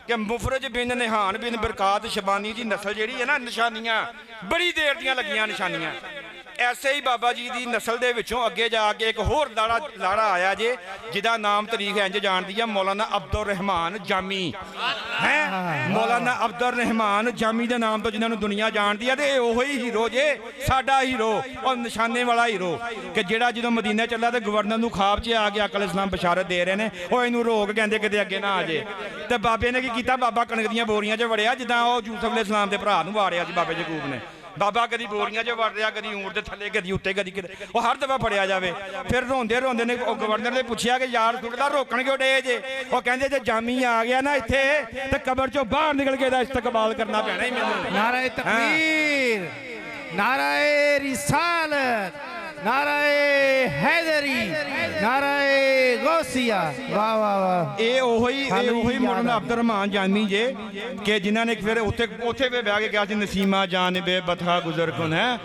कि मुफरज बिन निहान बिन बरकात शबानी दी नस्ल जिहड़ी है ना निशानियां बड़ी देर दियां लगियां निशानियां ऐसे ही बाबा जी की नस्ल के विचों अगे जाके एक होर लाड़ा आया जे जिदा नाम तरीक इंज जानती है मौलाना अब्दुल रहमान जामी है मौलाना अब्दुल रहमान जामी के नाम तो जिन्होंने दुनिया जानती है तो वही हीरो जे साडा हीरो और निशाने वाला हीरो कि जेड़ा जो मदीने चला तो गवर्नर नूं ख्वाब च आ गया अकल इस्लाम बशारत दे रहे हैं वो इनू रोक कहते किते अगे ना आ जाए तो बाबे ने की किया बाबा कणक दियां बोरियां च वड़िया जिदा यूसुफ अलैहिस्सलाम के भरा नूं वाड़िया सी बाबे यकूब ने ਬਾਬਾ ਕਦੀ ਬੋਰੀਆਂ 'ਚ ਵੜ ਰਿਹਾ, ਕਦੀ ਊਂਟ ਦੇ ਥੱਲੇ, ਕਦੀ ਉੱਤੇ, ਕਦੀ ਕਿਤੇ, ਉਹ ਹਰ ਦਫਾ ਫੜਿਆ ਜਾਵੇ। ਫਿਰ ਰੋਂਦੇ ਰੋਂਦੇ ਨੇ ਉਹ ਗਵਰਨਰ ਨੇ ਪੁੱਛਿਆ ਕਿ ਯਾਰ ਸੁਣਦਾ ਰੋਕਣ ਕਿਉਂ ਡੇ ਜੇ? ਉਹ ਕਹਿੰਦੇ ਜੇ ਜਾਮੀ ਆ ਗਿਆ ਨਾ ਇੱਥੇ ਤੇ ਕਬਰ 'ਚੋਂ ਬਾਹਰ ਨਿਕਲ ਕੇ ਇਹਦਾ ਇਸਤਕਬਾਲ ਕਰਨਾ ਪੈਣਾ ਹੀ ਮੈਨੂੰ। नाराए तकबीर, नाराए रिसालत, नाराए हैदरी, नाराए गौसिया। वाह वाह वाह। ਇਹ ਉਹੀ ਮੌਲਾਨਾ ਅਬਦੁਰ ਰਹਿਮਾਨ ਜਾਮੀ ਜੇ ਕਿ ਜਿਨ੍ਹਾਂ ਨੇ ਫਿਰ ਉੱਥੇ ਵੀ ਬਹਿ ਕੇ ਕਿਹਾ ਸੀ ਨਸੀਮਾ ਜਾਨਿਬੇ ਬਤਹਾ ਗੁਜ਼ਰ ਕੁਨ ਹੈ।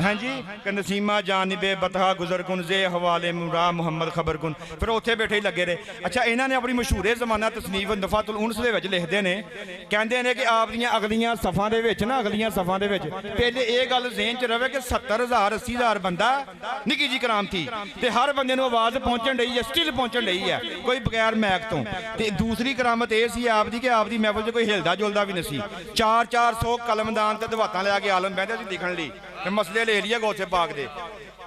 ਹਾਂਜੀ ਕਿ ਨਸੀਮਾ ਜਾਨਿਬੇ ਬਤਹਾ ਗੁਜ਼ਰ ਕੁਨ ਜ਼ੇ ਹਵਾਲੇ ਮੁਰਾ ਮੁਹੰਮਦ ਖਬਰ ਕੁਨ। ਫਿਰ ਉੱਥੇ ਬੈਠੇ ਹੀ ਲੱਗੇ ਰਹੇ। ਅੱਛਾ ਇਹਨਾਂ ਨੇ ਆਪਣੀ ਮਸ਼ਹੂਰੇ ਜ਼ਮਾਨਾ ਤਸਨੀਫ ਨਫਾਤੁਲ ਉਨਸ ਦੇ ਵਿੱਚ ਲਿਖਦੇ ਨੇ, ਕਹਿੰਦੇ ਨੇ ਕਿ ਆਪ ਦੀਆਂ ਅਗਲੀਆਂ ਸਫਾਂ ਦੇ ਵਿੱਚ ਪਹਿਲੇ ਇਹ ਗੱਲ ਜ਼ਿਹਨ 'ਚ ਰਵੇ ਕਿ 70,000 80,000 ਬੰਦਾ ਨਿੱਕੀ ਜੀ ਕਰਾਮਤੀ ਤੇ ਹਰ ਬੰਦੇ ਨੂੰ ਆਵਾਜ਼ ਪਹੁੰਚਣ ਡਈ ਹੈ, ਸਟਿਲ ਪਹੁੰਚਣ ਡਈ ਹੈ ਕੋਈ ਬਗੈਰ ਮੈਕ ਤੋਂ। ਤੇ ਦੂਸਰੀ ਕਰਾਮਤ ਇਹ ਸੀ ਆਪ ਦੀ ਕਿ ਆਪ ਦੀ ਮਹਿਫਲ 'ਚ ਕੋਈ ਹਿਲਦਾ ਜੁਲਦਾ ਵੀ ਨਹੀਂ ਸੀ। 400 ਕਲਮਦਾਨ ਤੇ ਦਵਾਤਾਂ ਲਿਆ ਕੇ ਆਲਮ ਬਹਿੰਦੇ ਸੀ ਲਿਖਣ ਲਈ ਤੇ ਮਸਲੇ ਲੈ ਲਿਆ ਗੌਸੇ ਪਾਕ ਦੇ,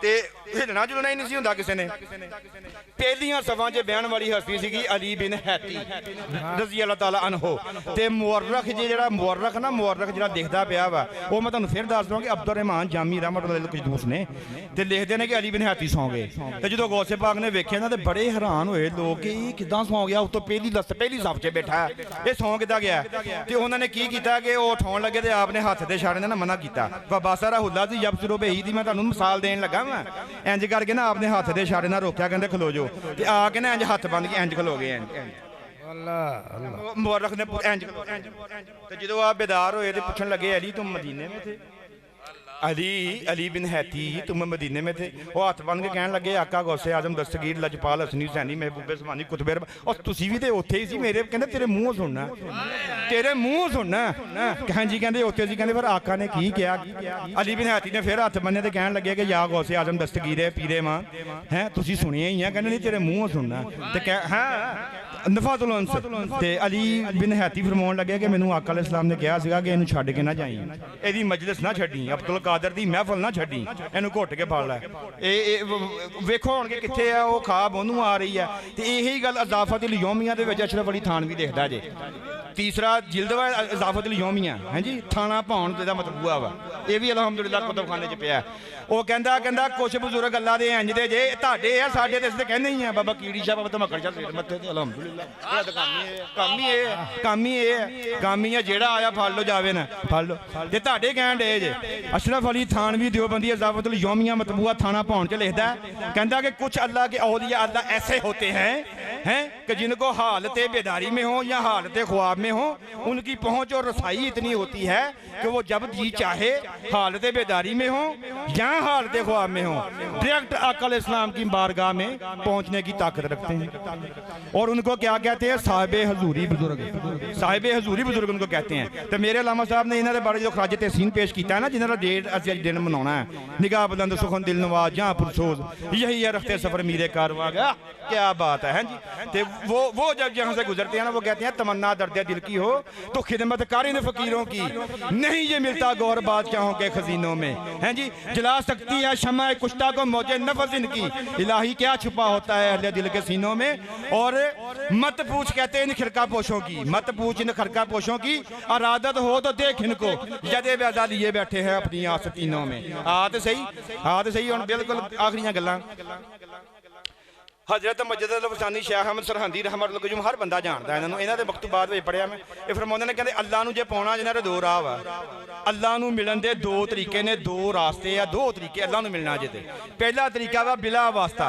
ਤੇ ਹਿਲਣਾ ਜੁਲਣਾ ਹੀ ਨਹੀਂ ਸੀ ਹੁੰਦਾ ਕਿਸੇ ਨੇ। ਪਹਿਲੀਆਂ ਸਫਾਂ 'ਚ ਬਹਿਣ ਵਾਲੀ ਹਸਤੀ ਸੀਗੀ ਅਲੀ ਬਿਨ ਹੈਤੀ ਰਜ਼ੀ ਅੱਲਾਹ ਤਾਲਾ ਅਨਹੂ। ਤੇ ਮੁਅਰਖ ਜਿਹੜਾ ਮੁਅਰਖ ਜਿਹੜਾ ਦਿਖਦਾ ਪਿਆ ਵਾ ਉਹ ਮੈਂ ਤੁਹਾਨੂੰ ਫਿਰ ਦੱਸ ਦਵਾਂ ਕਿ ਅਬਦੁਰ ਰਹਿਮਾਨ ਜਾਮੀ ਰਹਿਮਤੁல்லாਹ ਅਲੈਹ ਕਜਦੂਸ ਨੇ ਤੇ ਲਿਖਦੇ ਨੇ ਕਿ ਅਲੀ ਬਿਨ ਹੈਤੀ ਸੌਂ ਗਏ। ਤੇ ਜਦੋਂ ਗੌਸੇ ਪਾਕ ਨੇ ਵੇਖਿਆ ਨਾ ਤੇ ਬੜੇ ਹੈਰਾਨ ਹੋਏ ਲੋਕ ਕਿ ਇਹ ਕਿੱਦਾਂ ਸੌਂ ਗਿਆ, ਉੱਤੋਂ ਪਹਿਲੀ ਸਫ 'ਚ ਬੈਠਾ, ਇਹ ਸੌਂ ਕਿੱਦਾਂ ਗਿਆ? ਤੇ ਉਹਨਾਂ ਨੇ ਕੀ ਕੀਤਾ ਕਿ ਉਹ ਉਠਾਉਣ ਲੱਗੇ ਤੇ ਆਪਨੇ ਹੱਥ ਦੇ ਇਸ਼ਾਰੇ ਨਾਲ ਮਨਾ ਕੀਤਾ। ਬਾਬਾਸਾਰਾ ਹੁੱਲਾ ਸੀ ਯਬਸੁਰੂ ਬਹੀ ਦੀ ਮੈਂ ਤੁਹਾਨੂੰ ਮਿਸਾਲ ਦੇਣ ਲੱਗਾ ਵਾਂ। ਇੰਜ ਕਰਕੇ ਨਾ ਆਪਨੇ ਹੱਥ ਦੇ ਇਸ਼ਾਰੇ ਨਾਲ ਰੋਕਿਆ, ਕਹਿੰਦੇ ਖਲੋ ਜਾਓ, ਤੇ ਆ ਕੇ ਨਾ ਇੰਜ ਹੱਥ ਬੰਨ ਕੇ ਇੰਜ ਖਲੋ ਗਏ। ਮੁਅਰਖ ਨੇ ਇੰਜ ਤੇ ਜਦੋਂ ਆਪ ਬੇਦਾਰ ਹੋਏ ਤੇ ਪੁੱਛਣ ਲੱਗੇ ਅਲੀ ਤੁਮ ਮਦੀਨੇ में थे? अली बिन हैती तुम मदीने में थे? वो हाथ बन के कहने लगे आका गौसे आजम दस्तगीर लजपाल हसनी हुसैनी महबूबे ज़मानी कुतबे और तुसी भी ते उत्थे ही सी मेरे, कहंदे तेरे मुंह सुनना, तेरे मुंह सुनना। हाँ जी कहंदे उत्थे सी, कहंदे फिर आका ने की किया? अली बिन हैती ने फिर हाथ बन्ने ते कहने लगे कि या गौसे आजम दस्तगीर पीरे मां हैं तुसी सुनिया ही है? कहंदे नहीं तेरे मुंह सुनना। ते कह हाँ नफातुल उनस ते अली बिन हैती फरमाउण लगे कि मैनू आका अलैहिस्सलाम ने कहा सीगा कि इहनू छड्ड के ना जाई, इहदी मजलिस ना छड्डी, अब्दुल कादर दी महफल ना छड्डी, इहनू घुट के फड़ लै। वेखो हुण कि कित्थे आ वो खाब ओनू आ रही है। ते यही गल इज़ाफ़तुल यौमिया दे विच अशरफ अली थानवी देखदा जे। तीसरा जिल्दवा इज़ाफ़तुल यौमिया है जी, थाना पाउण दा मतलब हुआ वा, ये भी अलहमदुलिल्लाह कुतुबखाने च पिया। ਉਹ ਕਹਿੰਦਾ ਕੁਛ ਬਜ਼ੁਰਗ ਅੱਲਾ ਦੇ ਇੰਜ ਦੇ ਜੇ ਤੁਹਾਡੇ ਆ ਸਾਡੇ ਤੇ ਅਸੀਂ ਕਹਿੰਦੇ ਹੀ ਆ ਬਾਬਾ ਕੀੜੀ ਸ਼ਾਹ ਬਾਬਾ ਧਮਕੜ ਸ਼ਾਹ ਸਿਰ ਮੱਥੇ ਤੇ ਅਲਹਮਦੁਲਿਲਾ ਕੰਮ ਹੀ ਹੈ ਜਿਹੜਾ ਆਇਆ ਫੜ ਲੋ ਜਾਵੇ ਨਾ ਫੜ ਲੋ। ਤੇ ਤੁਹਾਡੇ ਕਹਿਣ ਡੇ ਜੇ ਅਸ਼ਰਫ ਅਲੀ थानवी देवबंदी इज़ाफ़तुल यौमिया मतबूआ थाना पाउण च लिखदा कहता कि कुछ अल्लाह के औलिया अल्लाह ऐसे होते हैं कि जिनको हालत बेदारी में हो या हालत ख्वाब में हो उनकी पहुँच और रसाई इतनी होती है कि वो जब जी चाहे हालत बेदारी में हो या हालत ख्वाब में हो डायरेक्ट आका अलैहिस्सलाम की बारगाह में पहुंचने की ताकत रखते हैं। और उनको क्या कहते हैं? साहिब हजूरी बुजुर्ग उनको कहते हैं। तो मेरे अल्लामा साहब ने इन्होंने बड़े जो खराज तहसीन पेश किया है ना, जिन्होंने डेट अस दिन मनाना है, निगाह बुलंद सुखन दिल नवाज जहाँ पुरसोज यही है रखते सफर मीरे कारवां का। क्या बात है जी। तो वो जब यहाँ से गुजरते हैं ना वो कहते हैं तमन्ना दर्द दिल की हो तो खिदमत कार इन फकीरों की नहीं ये मिलता गौर बादशाहों के खजीनों में है जी। जला सकती है शम्मा कुश्ता को मौजे नफस इनकी, इलाही क्या छुपा होता है अहले दिल के सीनों में। और मत पूछ कहते इन खिरका पोशों की, मत पूछ इन खिरका पोशों की, अरादत हो तो देख इनको जदे बैदा लिए बैठे हैं अपनी आस्तीनों में। हाथ सही और बिल्कुल आखिरी गल्लां हजरत मजद लफसानी शाह अहमद सरहंदी रहमतुल्लाह अलैह हर बंदा जानता है इन्होंने मकतूबात में पढ़िया मैं। ये फरमाते ने कहते अल्लाह नूं जे पाउणा जिन्हां दे दो राह वा, अल्लाह नूं मिलन दे दो तरीके ने, दो रास्ते आ, दो तरीके अल्लाह नूं मिलना जे। पहला तरीका वा बिला वास्ता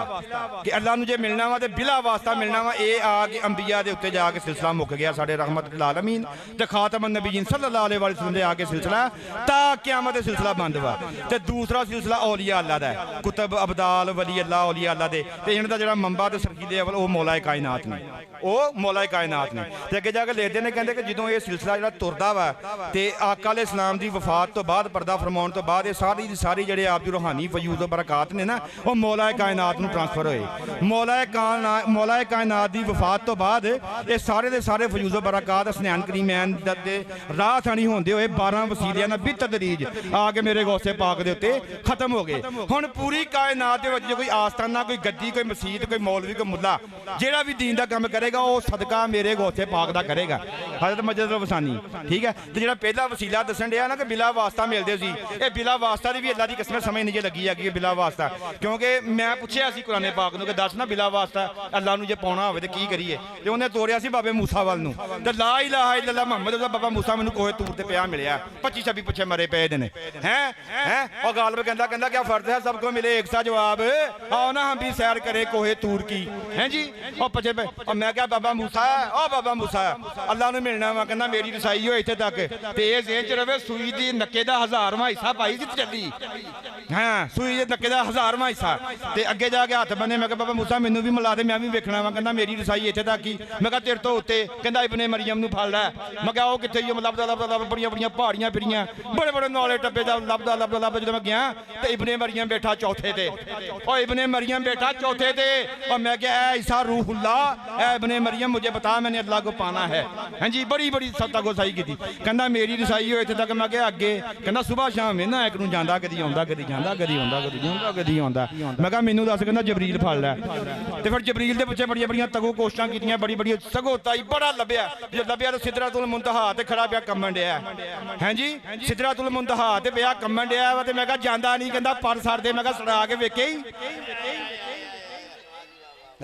कि अल्लाह नूं जे मिलना वा ते बिला वास्ता मिलना वा। ये आ के अंबिया दे उत्ते जाके सिलसिला मुक गया साडे रहमतुल आलमीन ते खातमुन नबीयीन सल्लल्लाहु अलैहि वसल्लम दे आके सिलसिला ता क़यामत सिलसिला बंद वा। ते दूसरा सिलसिला औलिया अल्लाह दा है, कुतुब अब्दाल वली अल्लाह औलिया अल्लाह दे ते इन्हां दा जेहड़ा मंबा ते सरकीले अवल वो मौलाए कायनात ने, वो मौलाए कायनात ने। ते अगे जाके लिखते हैं कहते कि जो ये सिलसिला जो तुरदा वा ते आका अलैहिस्सलाम दी वफात तो बाद पर्दा फरमाउण तो बाद ये सारी दी सारी जेहड़े आप दी रूहानी फयूज़ और बरकात ने ना वो मौलाए कायनात नूं ट्रांसफर होए। मौलाए कायनात दी वफात तो बाद ये सारे दे सारे फयूज़ और बरकात हसनैन करीमैन दे राह थानी होंदे होए 12 वसीलियां नाल बितदरीज आके मेरे गौसे पाक दे उत्ते खत्म हो गए। हुण पूरी कायनात दे विच कोई आस्थाना, कोई गद्दी, कोई मसीत, कोई कोई मौलवी कोई मुल्ला जेड़ा भी दीन दा काम करेगा वो सदका मेरे गौसे पाक दा करेगा हज़रत मजद वसानी ठीक है तो जेड़ा पहला वसीला दसन दिया ना कि बिला वास्ता मिलते सी ये बिला वास्ता की भी अल्लाह की कसम समझ नहीं लगी है बिला वास्ता क्योंकि मैं पूछया सी कुरान पाक नूं कि दस ना बिला वास्ता अल्लाह नूं जे पाउणा होवे ते की करिए ते उन्हें तोड़िया सी बाबे मूसा वाल नूं ते ला इलाहा इल्लल्लाह मुहम्मद बाबा मूसा मैनूं कोहे तूर ते पिया मिलिया 25-26 पिछे मरे पे ने हैं और गालिब कहंदा क्या फर्ज है सबको मिले एक सा जवाब आओ ना हम भी सैर करें कोहे तूर की हैं जी और पछे पे और मैं क्या बाबा मूसा ओ बाबा मूसा अल्लाह नूं मिलना वा कहंदा मेरी रसाई हो इत्थे तक ते इह ज़हन च रवे सूई दी नक्के दा 1000वां हिस्सा पाई सी चली हाँ सूई दे नक्के दा 1000वां हिस्सा ते अगे जाके हाथ बने मैं बाबा मूसा मैनू भी मिला दे मैं भी वेखना वा कहंदा मेरी रसाई इत्थे तक ही मैं कहा तेरे तो उत्ते कहंदा इब्ने मरियम नूं फड़ लै मैं कहा वो कित्थे लभदा बड़ियां बड़ियां पहाड़ियां फिरियां बड़े बड़े नाले टप्पे दा लभदा जो मैं गया तो इब्ने मरियम बैठा चौथे ते और इब्ने मरियम बैठा चौथे ते और मैं क्या ईसा रूहुल्लाह ऐ इब्ने मरियम मुझे बता मैंने अल्लाह को पाना है हाँ जी बड़ी बड़ी सत्ता गोसाई की थी कहना मेरी रसाई हो इत्थे तक मैं क्या अगे कहना सुबह शाम ना एक नूं जांदा कदी आउंदा कदी जांदा कदी आउंदा कदी जांदा कदी आउंदा मैं कहा मैनू दस कहना जबरील फड़ लै ते फिर जबरील दे पिछे बड़ियां बड़ियां तगो कोशिशां कीतियां बड़ी बड़ी सगोताई बड़ा लभ्या जो लभ्या तो सिदरतुल मुंतहा ते खड़ा पिया कम्मन डिया हैं जी सिदरतुल मुंतहा ते पिया कम्मन डिया वा ते मैं कहा जांदा नहीं कहंदा पर सर दे मैं कहा सड़ा के वेखे ही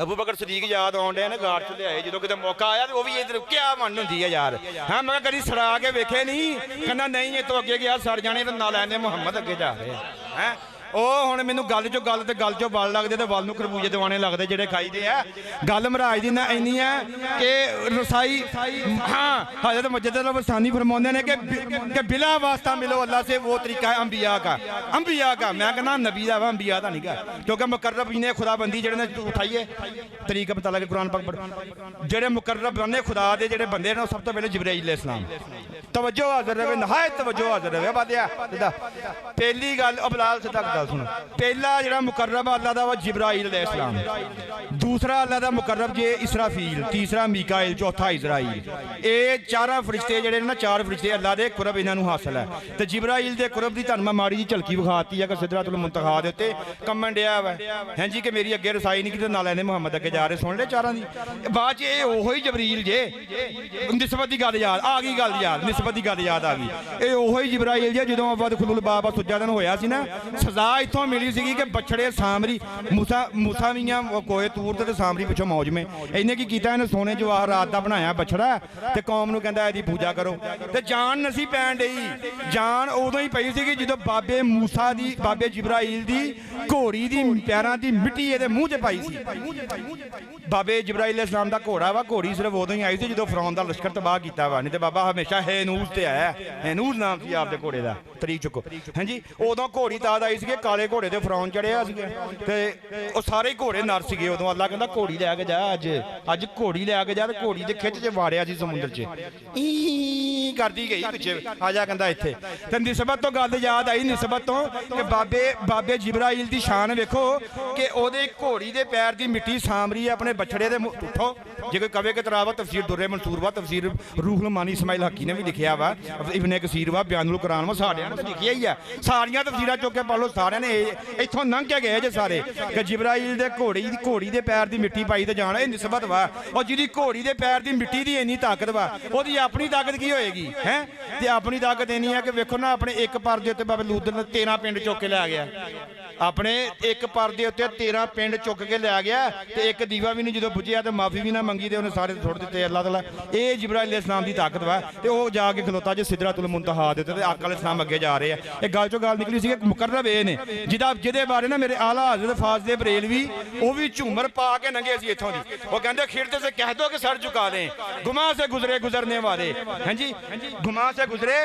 अबू बकर सदीक याद आउण डे ने गाड़ च लियाए जो किते मौका आया तो वो भी इधर क्या मन हुंदी है यार हाँ मैं कभी सड़ा के वेखे नहीं कहना नहीं ये तो अगे गया सड़ जाने तो ना लैंदे मुहम्मद अगे जा रहे हैं ਉਹ ਹੁਣ ਮੈਨੂੰ ਗੱਲ ਤੇ ਗੱਲ ਚੋਂ ਵਲ ਲੱਗਦੇ ਤੇ ਵਲ ਨੂੰ ਖਰਬੂਜੇ ਦਿਵਾਣੇ ਲੱਗਦੇ ਜਿਹੜੇ ਖਾਈਦੇ ਆ ਗੱਲ ਮਹਾਰਾਜ ਦੀ ਨਾ ਇੰਨੀ ਹੈ ਕਿ रसाई हाँ हज़रत मजद वसानी फरमाते हैं कि बिला वास्ता मिलो अल्लाह से वो तरीका है अंबिया का मैं कहना नबी का अंबिया का नहीं गा क्योंकि मुकर्रब ने खुदाबंदी जेड़े उठाइए तरीका पता लगे कुरान पाक जेड़े मुकर्रब बने खुदा के जेड़े बंदे ने सब तो पहले जिब्राइल अलैहिस्सलाम तवज्जो हाज़िर रहे नहायत तवज्जो हाज़िर रहे बादिया पहली गल अबलाल से तक गल सुनो पहला जेड़ा मुकर्रब अल्लाह दा वा जिब्राइल अलैहिस्सलाम दूसरा अल्लाह दा मुकर्रब जे इसराफील तीसरा मीकाइल चौथा इजराइल ये चारा फरिश्ते जेड़े ना चार फरिश्ते अल्लाह दे कुरब इन्हां नूं हासिल है ते जिब्राइल दे कुरब दी तुहानूं मैं माड़ी जी झलकी विखाती है कि सिदरतुल मुंतहा दे उत्ते कम्मन डिया वा हैं जी कि मेरी अगे रसाई नहीं कि ना लैंदे मुहम्मद अगे जा रहे सुन ले चारां दी बाद च ये ओहो ही जबरील जे निस्बत दी गल याद आ गई गल याद निस्बत दी गल याद आ गई ये ओहो ही जिब्राइल जे जदों वद खुलुल बाबा सुजा दिन होया सी ना सजा इत्थों मिली सी कि बछड़े सामरी मूसा मियां कोहे तूर ते सामरी पिछों मौज में इन्हें की कीता इन्हें सोने जवाहरात दा बनाया बछड़ा ते कौम नूं कहंदा इहदी पूजा करो ते जान नसी पैण डई जान उदों ही पई सी कि जदों बाबे मूसा दी बाबे जिब्राइल दी घोड़ी दी पैरां दी मिट्टी इहदे मूंह च पाई सी बाबे जिब्राइल अलैहिस्सलाम दा घोड़ा वा घोड़ी सिर्फ उदों ही आई सी जदों फिरौन दा लश्कर तबाह कीता वा नहीं ते बाबा हमेशा हेनूस ते आया हेनूस नाम सी आपदे घोड़े दा तरीक चुको हैं जी उदों घोड़ी ताद आई सी कि काले घोड़े ते फिरौन चढ़िया सी ते ओ सारे घोड़े नर सीगे उदों अल्लाह कहंदा घोड़ी लैके जा अज घोड़ी लैके जा ते घोड़ी दे खिच च वाड़िया सी समुंदर च ई करदी गई पिछे आजा कहंदा इत्थे ते निस्बत तो गल याद आई निस्बत तो कि बाबे जिब्राइल दी शान वेखो कि ओदे घोड़ी दे पैर दी मिट्टी सामरी अपने बछड़े दे उठो जे कोई कवे कि तरावा तफसीर दुर्रे मंसूर वा तफसीर रूहुल मानी इस्माइल हकी ने भी लिखिया वा इब्ने कसीर वा बयानुल कुरान वा साड़ियां ने लिखिया ही है सारियां तफसीरां चुक के पढ़ लो सारियां ने इत्थों लंघ के गए जे सारे कि जिब्राइल दे घोड़ी दे पैर दी मिट्टी पाई ते जाना निस्बत वा और जिहदी घोड़ी दे पैर दी मिट्टी दी इन्नी ताकत वा ओदी अपनी ताकत की होएगी हैं ते अपनी ताकत इन्नी है कि वेखो ना अपने एक पर दे उत्ते बाबे लूदर ने 13 पिंड चुक के लै गया अपने एक पर दे उत्ते 13 पिंड चुक के लै गया ते एक दीवा भी नहीं जो बुझिया तो माफी भी ना मंगी ते उन्हें सारे छोड़ दिते अल्लाह ताला ये जिब्राइल अलैहिस्सलाम दी ताकत वा ते वो जाके खलोता जो सिदरतुल मुंतहा दे उत्ते आका अलैहिस्सलाम अगे जा रहे हैं एक गल चो गल निकली सी कि मुकर्रब ये ने जिहदे बारे ना मेरे आला हज़रत फाज़िल बरेलवी वो भी झूमर पा के लंघे सी इत्थों दी वो कहंदे खिड़ते से कह दो कि सर झुका दें गुमा से गुजरे गुजरने वाले हैं जी गुमा से गुजरे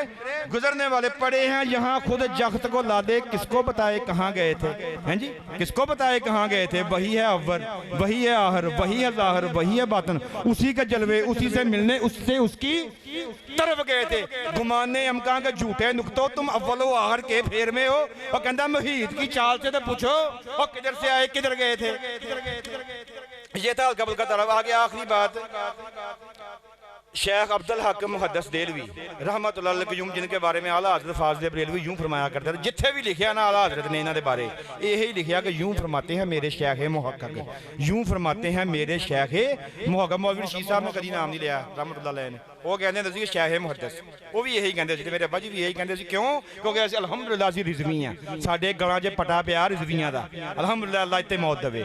गुजरने वाले पड़े हैं यहाँ खुद जख्त को लादे किसको बताए कहाँ गए थे हैं जी किसको बताए कहाँ गए थे वही है अव्वल वही है आहर वही है ज़ाहिर वही है बातन उसी के जलवे उसी से मिलने उससे उसकी तरफ गए थे गुमाने अमका के झूठे नुक्तों तुम अव्वल व आहर के फेर में हो और कहता मुहीत की चाल से तो पूछो और किधर से आए किधर गए थे ये था हल्का फुल्का तरफ आगे आखिरी बात शेख अब्दुल हक मुहद्दिस देलवी रहमतुल्लाह अलैह क़य्यूम, जिनके बारे में आला हज़रत फाज़िल बरेलवी यूँ फरमाया करते थे, जिथे भी लिखा ना आला हज़रत ने इन्हों के बारे यही लिखा कि यूँ फरमाते हैं मेरे शेख मुहक्क़क़, यूँ फरमाते हैं मेरे शेख मुहक्क़क़। मौलवी रशीद साहब ने कभी नाम नहीं लिया रहमतुल्लाह अलैह ने, वो कहते थे शेख मुहद्दिस, वो भी यही कहते थे, मेरे अब्बा जी भी यही कहते थे। क्यों? क्योंकि असं अलहमदुलिल्लाह असीं रिज़वी हैं, साडे गलां 'च पटा पिया रिज़वियां दा, अलहमदुलिल्लाह अल्लाह इत्ते मौत देवे।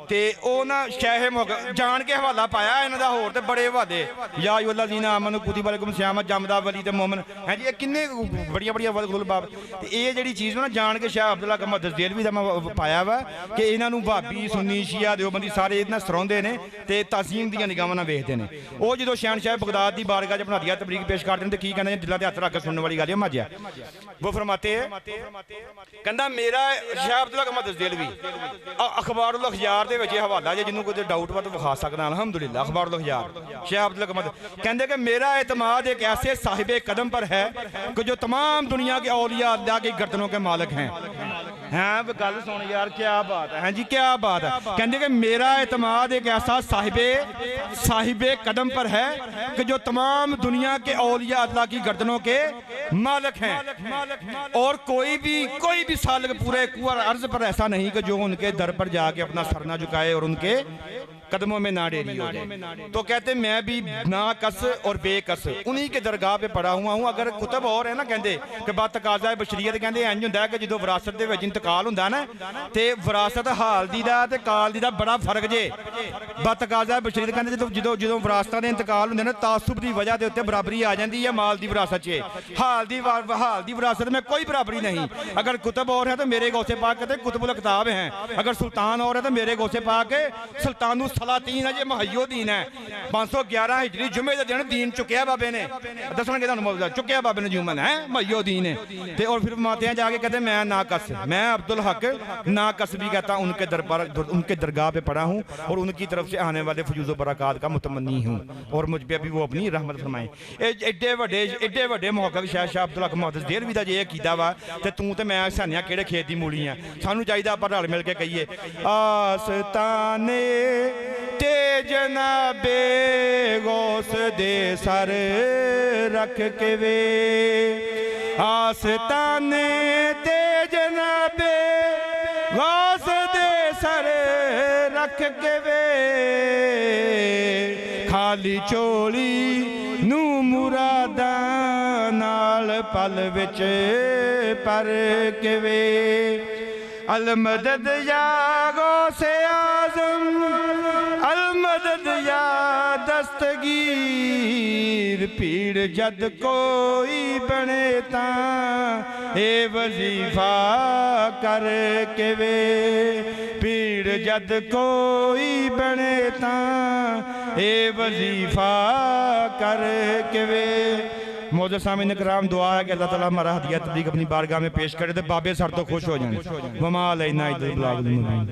ते ओह ना शेख मुहक्क़क़ जान के हवाला पाया इन्हां दा, होर ते बड़े हवाले या अय्युहल्लज़ीना आमनू कुतिबा अलैकुम सियाम जमदा वली ते मोमिन हैं जी, किन्ने बड़िया बड़िया गुल बाब। ते ये जिहड़ी चीज़ ना जान के शेख अब्दुल हक मुहद्दिस देलवी दा मैं पाया वा कि इन्हां नू भाबी सुन्नी शिया देवबंदी सारे इन्हां सराउंदे ने ते ताज़ीम दियां निगाहां नाल वेखदे ने। ओह जदों शहनशाह बगदाद दी बारगाह च अपना हदिया तबरीक पेश करते हैं तो की कहते हैं, दिलों के हथ रख के सुनने वाली गल है माजिया। वो फरमाते हैं कहता मेरा शेख अब्दुल हक मुहद्दिस देलवी अखबारुल अखबार दे विच हवाला जे जिन्होंने कोई डाउट वा तो विखा सकदा, अलहमदुलिल्लाह अखबारुल अखबार शेख अब्दुल हक मुहद्दिस कहते कि मेरा एतमाद एक ऐसे साहिबे कदम पर है कि जो तमाम दुनिया के औलिया अल्लाह की गर्दनों के मालिक हैं। हैं गल सुन यार, क्या बात है, हैं जी क्या बात है। कहते कि मेरा एतमाद एक ऐसा साहिबे कदम पर है कि जो तमाम दुनिया के औलिया अल्लाह की गर्दनों के मालिक हैं, और कोई भी सालिक पूरे कुर अर्ज पर ऐसा नहीं कि जो उनके दर पर जाके अपना सर ना झुकाए और उनके कदमों में ना डेरी हो जाए। तो कहते मैं भी नाकस और बेकस उन्हीं के दरगाह पे पड़ा हुआ हूँ। अगर कुतब और है ना कहते कि बात तकाजा बशरीयत कहते इंज होंदा कि जो विरासत दे विच इंतकाल होंदा ना ते विरासत हाल दी दा ते काल दी दा बड़ा फर्क जे। बात तकाजा बशरीयत कहते जो विरासतां दे इंतकाल होंदे ने तासुब दी वजह दे उत्ते बराबरी आ जाती है माल दी विरासत च, हाल दी विरासत में कोई बराबरी नहीं। अगर कुतब और है तो मेरे गौसे पाक कहते कुतुबुल किताब हैं, अगर सुल्तान और है तो मेरे गौसे पाक सुल्तानुल सलातीन है, ये महयो दीन है। 511 हिजरी जुमे के दिन दीन चुकया बाबे ने, दसणगे तुहानूं चुकया बाबे ने जुमन है महयो दीन है। ते और फिर माते जाके कहते मैं नाकस, मैं अब्दुल हक नाकस भी कहता उनके दरबार उनके दरगाह पे पड़ा हूँ और उनकी तरफ से आने वाले फजूज़ बरक़ात का मुतमन्नी हूँ और मुझ पर भी वो अपनी रहमत फरमाएं। एडे वड्डे मुहक्क़क़ शाह अब्दुल हक मुहद्दिस देलवी दा जे कीता वा ते तू ते मैं सानिया किहड़े खेत दी मूली आ। सानू चाहिए आपां रल मिल के कहिए आस्ताने ते जनाबे गौस दे सर रख के वे, आस्ताने ते जनाबे गौस दे सर रख के वे, खाली चोली नू मुरादा नाल पल विच पर के वे, अलमदद या गौसे आज़म अलमदद या दस्तगीर, पीड़ जद कोई बने ता ए वजीफा कर के वे, पीड़ जद कोई बने ता ए वजीफा कर के वे। मौजूद सामीन कराम दुआ है कि अल्लाह ताला हमारा हदिया तबलीग अपनी बारगाह में पेश करे तो बाबे सर तो खुश हो जाए। वमा अलैना इल्लल बलागुल मुबीन।